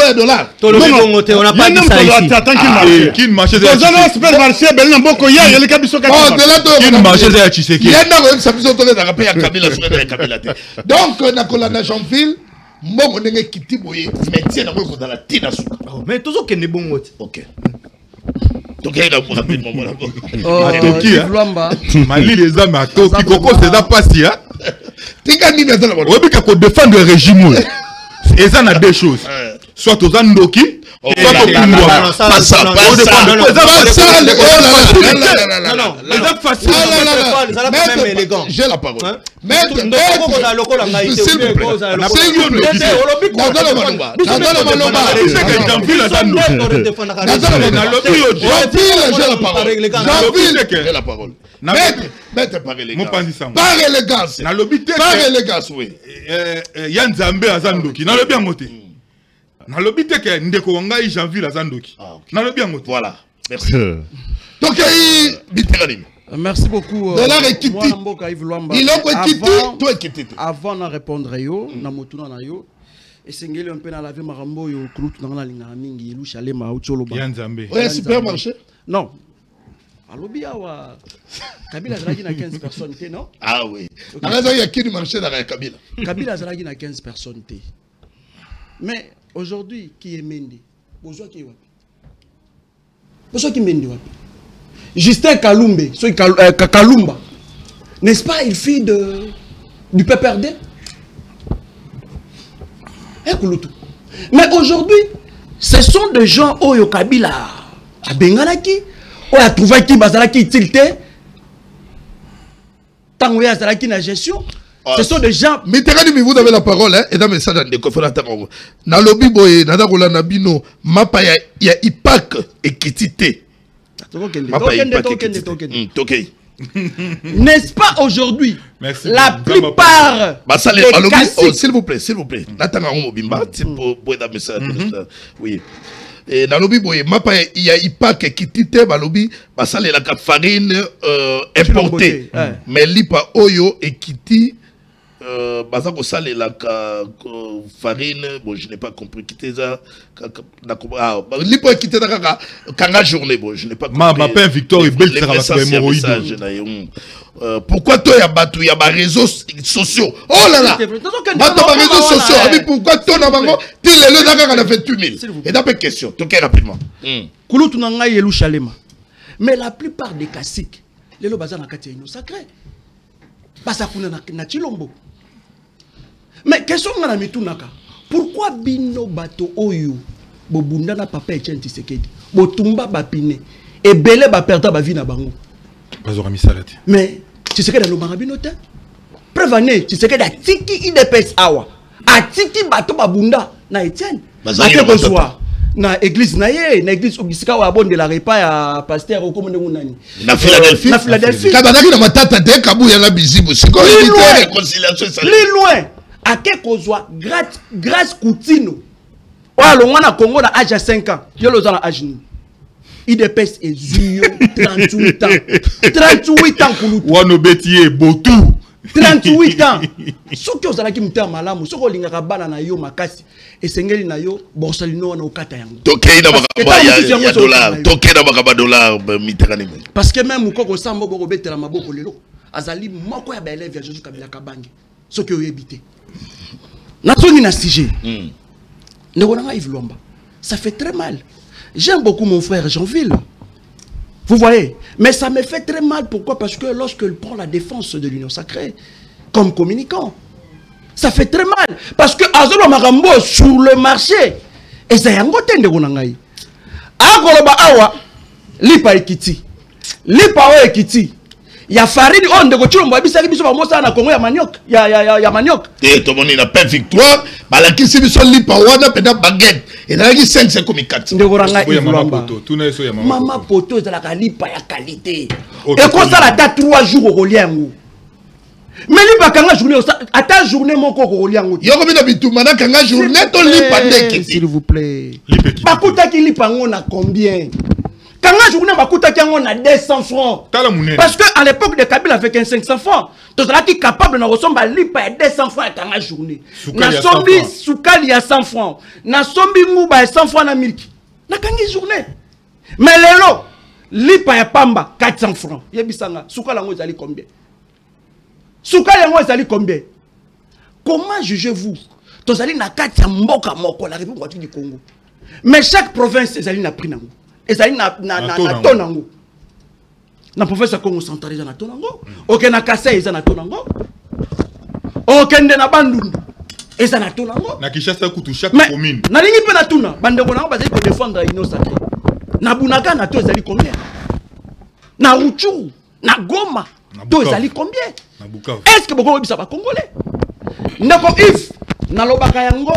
on n'a pas dit ça ici qui marché dans un supermarché belina mboko ya yele kabiso ka qui marché za Tshisekedi yena ko sabiso to na rappel ya Kabila sur Kabila donc na kolana Jeanville mbongo ndenge kiti boye métier na ko dans la tina suka mais toujours que ne bon mot OK donc il a rapidement mon Toki Mali les amis à Toki Koko c'est da passi hein tika ni bien là on peut ko défendre le régime et ça na deux choses soit aux Andoki j'ai la parole. Na lobi te ke ndeko ngai Janvier azandoki. Na lobi yango. Voilà. Merci. Donc merci beaucoup. Dollar et Kiti. Il a quitté, toi quitté. Avant de répondre yo, na motuna na yo. Et sengeli un peu na laver marambo yo kulutu na linga mingi ilu chalema ucholo ba. Yanzambe. Ouais, supermarché. Non. Alobi awa Kabila zalaki na 15 personnes té non? Ah oui. Alors il y a qui du marché dans Kabila. Kabila zalaki na 15 personnes té. Mais aujourd'hui, qui est Mendy? Bonjour qui est wapi? Bonjour qui est Mendy wapi? Justin Kalumbe, Kalumba. N'est-ce pas, il fit du PPRD? Mais aujourd'hui, ce sont des gens au Kabila, à Bengalaki, où a trouvé qui Bazalaki tilté, tant où Bazalaki na gestion. Ce sont des gens. Mais vous avez la parole, hein, et dans le message de conférence. Dans le lobby, dans la bino, mapa il y a IPAC et Kitité. N'est-ce pas aujourd'hui? La plupart. S'il vous plaît, s'il vous plaît. Oui. Et dans le lobby, il y a IPAC qui tite, balobi, basale la farine importée. Mais l'IPA Oyo et Kiti. Bazako sale la farine, bon je n'ai pas compris quitter ça. Lipo quitter ça kanga journée, bon je n'ai pas compris. Ma pain Victor et belle sera la hémorroïde. Pourquoi toi y a battu y a réseaux sociaux? Oh là là. Battu réseaux sociaux. Mais pourquoi toi na bango tu le daka na 28 000. Et d'après question, toquez rapidement. Kulutu na ngai yelu chalema. Mais la plupart des classiques, les lo bazana kati ino sacré. Basa kuna na Chilombo. Mais question ngana mitunaka. Pourquoi bino bato oyo bobunda na papa Etienne Tshisekedi botumba bapine et belé ba perta ba vie na bango. Bazora misalati. Mais Tshisekedi lo bangabino te. Prévenez Tshisekedi atiki IDPS awa. Atiki bato babunda na Etienne. Ate ko soir. na église na église obisika wa bonde la repas ya pasteur ko monde nani na Philadelphie kabana na matata te kabu ya na bizibu siko réconciliation ça li loin ake kozwa grâce Coutinho wala ngwana Congo na âge 5 ans yo loza na âge ni IDPS ezuyo 38 ans kulutu wano betier botu 38 ans soki ozalaki mutema malamu soko lingaka bana na yo makasi esengeli na yo borsalino na okata yango tokei na makaba dollar tokei na makaba dollar miterani parce que même ukoko sambo boko betela maboko lelo azali moko ya ba élève ya Jésus Kabila Kabange soki oyebite na toni na sujet Negonanga Yves Luamba ça fait très mal. J'aime beaucoup mon frère Jean-Ville. Vous voyez? Mais ça me fait très mal. Pourquoi? Parce que lorsqu'il prend la défense de l'Union Sacrée, comme communicant, ça fait très mal. Parce que Azolo Marambo sur le marché, et ça y a un côté de Gonangaï. Agoloba Awa, Lipa Ekiti. Lipa Awa Ekiti. Il y a Farid, on de Gochulon, Babisa Biso, Mosa, na Congo, ya manioc. Ya manioc. Et tout le monde n'a pas victoire. Balaki Sibiso Lipa Wana, peda baguette. Et là, il y a 5 comme 4. Maman Poto, c'est la lipa ya qualité. Et quand ça, la 3 jours au Roliango. Mais lipa kanga journée, à ta journée, mon coco Roliango. Yoko mina bitumana kanga journée, ton lipa deki. S'il vous plaît. Bakuta ki lipa on a combien? Kanga journée, bakuta ki on a 200 francs. Parce que à l'époque de Kabila avec un 500 francs, tu es capable de ressembler à lipa 200 francs à kanga journée. Na sombi soukali ya 100 francs. Na sombi mouba 100 francs na milki. Na kanga journée. Mais lelo, lipa ya pamba 400 francs. Yebisanga, soukala ngo ezali combien? Soukala ngo ezali combien? Comment jugez-vous? Tozali na kati ya mboka moko la République du Congo. Mais chaque province ezali na prix nango. Ezali na tonango. Na province Congo central ezali na tonango. Ok na Kasai ezali na tonango. Ok na Bandundu ezali na tonango. Na Kinshasa kutu chaque commune. Na lingi pe na tuna bandeko nango bazali ko défendre l'Union Sacrée. Na Bunaka na to ezali combien? Na Rutshuru, na Goma, to ezali combien? Na Bukavu. Est-ce que beaucoup bisa ba Congolais? Ndako if na lobaka yango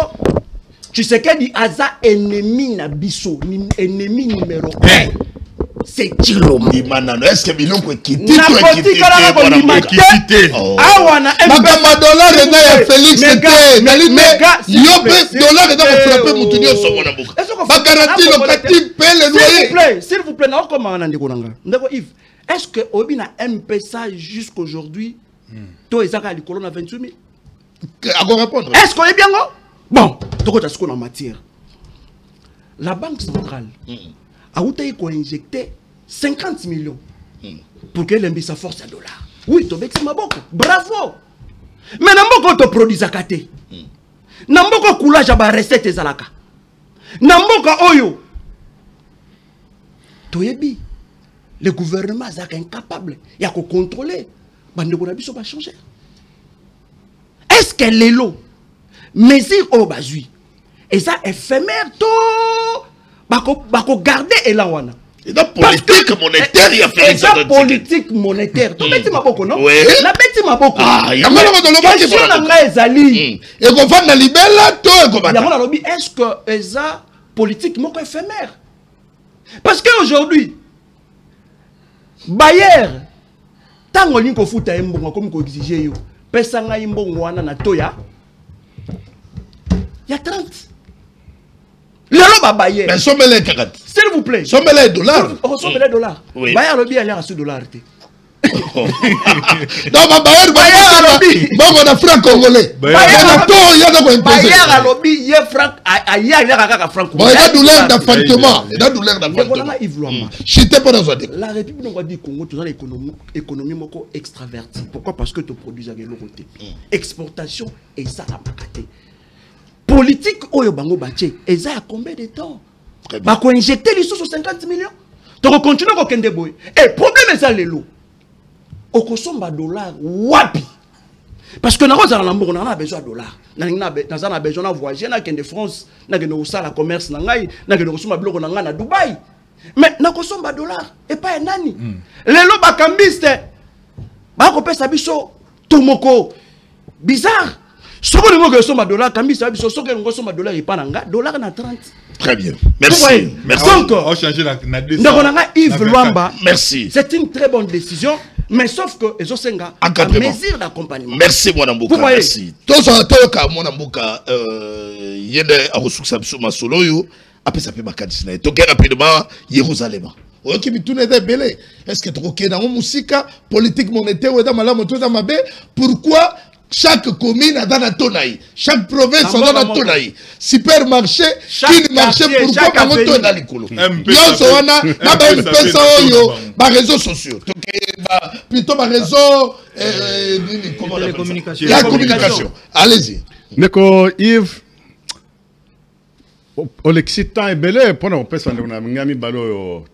Tshisekedi aza ennemi na biso, ennemi numéro 1. C'est Chilombo. Est-ce que biloko ekiti to ekiti? Awa na makama dollar eza ya Félix te. Yope dollar eza ko frapper mutu nyonso mona mboka. Ba garantie locative paie le loyer. S'il vous plaît, na comment na ndeko nanga. Ndeko Yves, est-ce que obi na M-Pesa jusqu'aujourd'hui to ezaka likolo na 28 000? À quoi répondre? Est-ce qu'on est bien go? Bon, donc tu as ce qu'on a en matière. La Banque centrale a injecté 50 millions pour que l'embissa force à dollar. Oui, tu as beaucoup. Bravo. Mais n'importe quoi produit zakate. N'importe quoi coulage à recette zalaka. N'importe quoi oyo. Toyebi. Le gouvernement est incapable. Il y a qu'à contrôler. Bande Bonabiso va changer. Est-ce qu'elle est là? Mesure au bazui. Et ça éphémère tout. Bako garder et la wana. Et la politique monétaire, il y a fait ça. Politique monétaire. Tu bêtis ma boko, non? Oui. La bêtis ma boko. Ah, il y a mal dans le monde. Question n'a ezali. Et qu'on va dans libella tout et qu'on va. Il y a mal lobby. Est-ce que eza politique moko éphémère? Parce qu'aujourd'hui, Bayer, tango linko futa mbongo comme ko exiger yo. Pesa nga mbongo wana na toya. Il y a 30. Le loba Bayer. Mais somme les 40. S'il vous plaît. Somme les dollars. Somme les dollars. Bayer lobby aller à ce dollar. Non, Bayer lobby. Bon, on a franc congolais. Bayer lobby, il y a franc. Il y a franc. Bon, il y a douleur d'appartement. Il y a douleur d'appartement. La République du Congo, tu as l'économie extravertie. Pourquoi? Parce que tu produis avec l'euro. Exportation et ça la macate. Politique oyo bango bache et ça a combien de temps? Ba ko injecter les sous 50 millions. Tu continues à kende boy. Et problème est ça les lots. Okosomba dollar wapi? Parce que na roza na mboka na besoin de dollar. Na besoin de voyager na kende France, na kende osala commerce na ngai, na kende kosomba biloko na ngai na Dubaï. Mais na kosomba dollar et pas nani. Les lots ba kambiste. Ba ko pesa biso tomoko. Bizarre. Ce que nous avons dollar, quand nous avons dollar, il pas dollar na 30. Très bien. Merci. Merci. Donc, on change la Yves Luamba. Merci. C'est une très bonne décision. Mais sauf que les Osenga à mesure d'accompagnement. Merci mon Mboka. Merci. Tous en tant que mon Mboka yende a reçu ça sur ma solo yo après ça peut makadisna. Donc rapidement Jérusalem. Ok, mais tout n'est pas belé. Est-ce que tu es dans la musique politique monétaire ou dans la moto dans ma baie? Pourquoi chaque commune a dans la tonaï, chaque province a dans la tonaï, supermarché, qui marché pourquoi pas moto dans les couloirs? Yo soana na ba impesa oyo ba réseaux sociaux. Donc plutôt ba réseau la communication. Allez-y. Neko Yves au l'excitant est belé pour nous personne on a ngami balo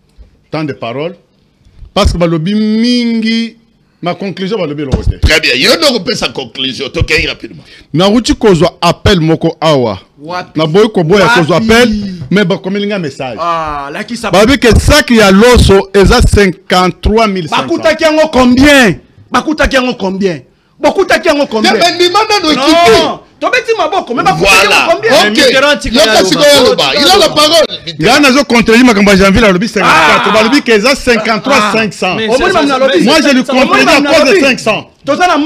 tant de paroles parce que balobi mingi ma conclusion balobi lokote. Très bien, yo no repère sa conclusion to kay rapidement. Na wuti kozwa appel moko awa. Na boy ko boy kozwa appel mais ba komelinga message. Ah, là qui ça. Babi que ça qui a loso eza 53 500. Bakuta ki yango combien? Bakuta ki yango combien? Bakuta ki yango combien? Mais ni manda no équipe. Voilà. Ok. Il a la parole. Il y a un contredit ma campagne janvier, le 54. Il a dit qu'il y a 53 500. Moi, je lui contredis à cause de 500. Tout ça, mais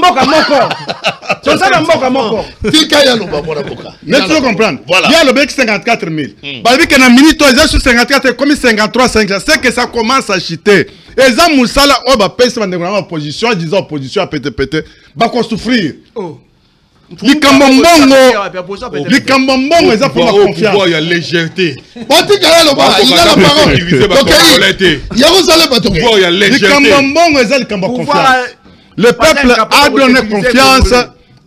tu veux comprendre? Il y a le bec 54 000. Il a dit que dans minute, il y a 54 comme 53 500. C'est que ça commence à chiter. Et ça, Moussala, on va payer en opposition, disant opposition à péter, va souffrir. Likambambongo eza pour ma confiance. Il y a légèreté. Il a la parole. Le peuple a donné confiance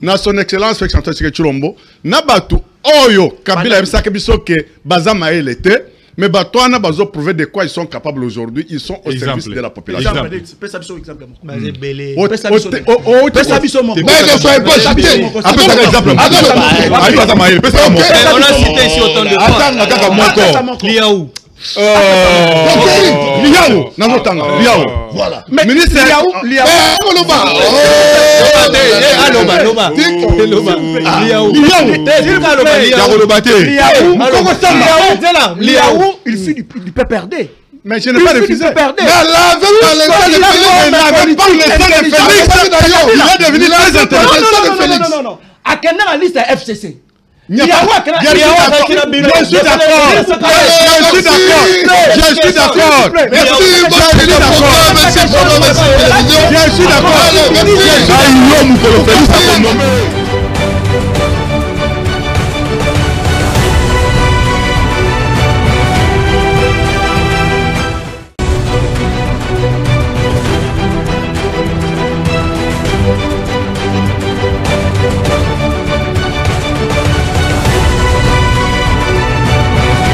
dans son excellence Félix Antoine Tshisekedi Tshilombo. Nabatu oyo Kabila ebisaka biso ke baza maele te. Mais Batouana bazo prouver de quoi ils sont capables aujourd'hui. Ils sont au service de la population. On a cité ici autant de fois. Liaou. Liaou. Voilà. Ministre Liaou, il fut du perdre. Mais je n'ai pas refusé. Mais il est devenu très intéressant. Non. À quelle liste FCC? Je suis d'accord.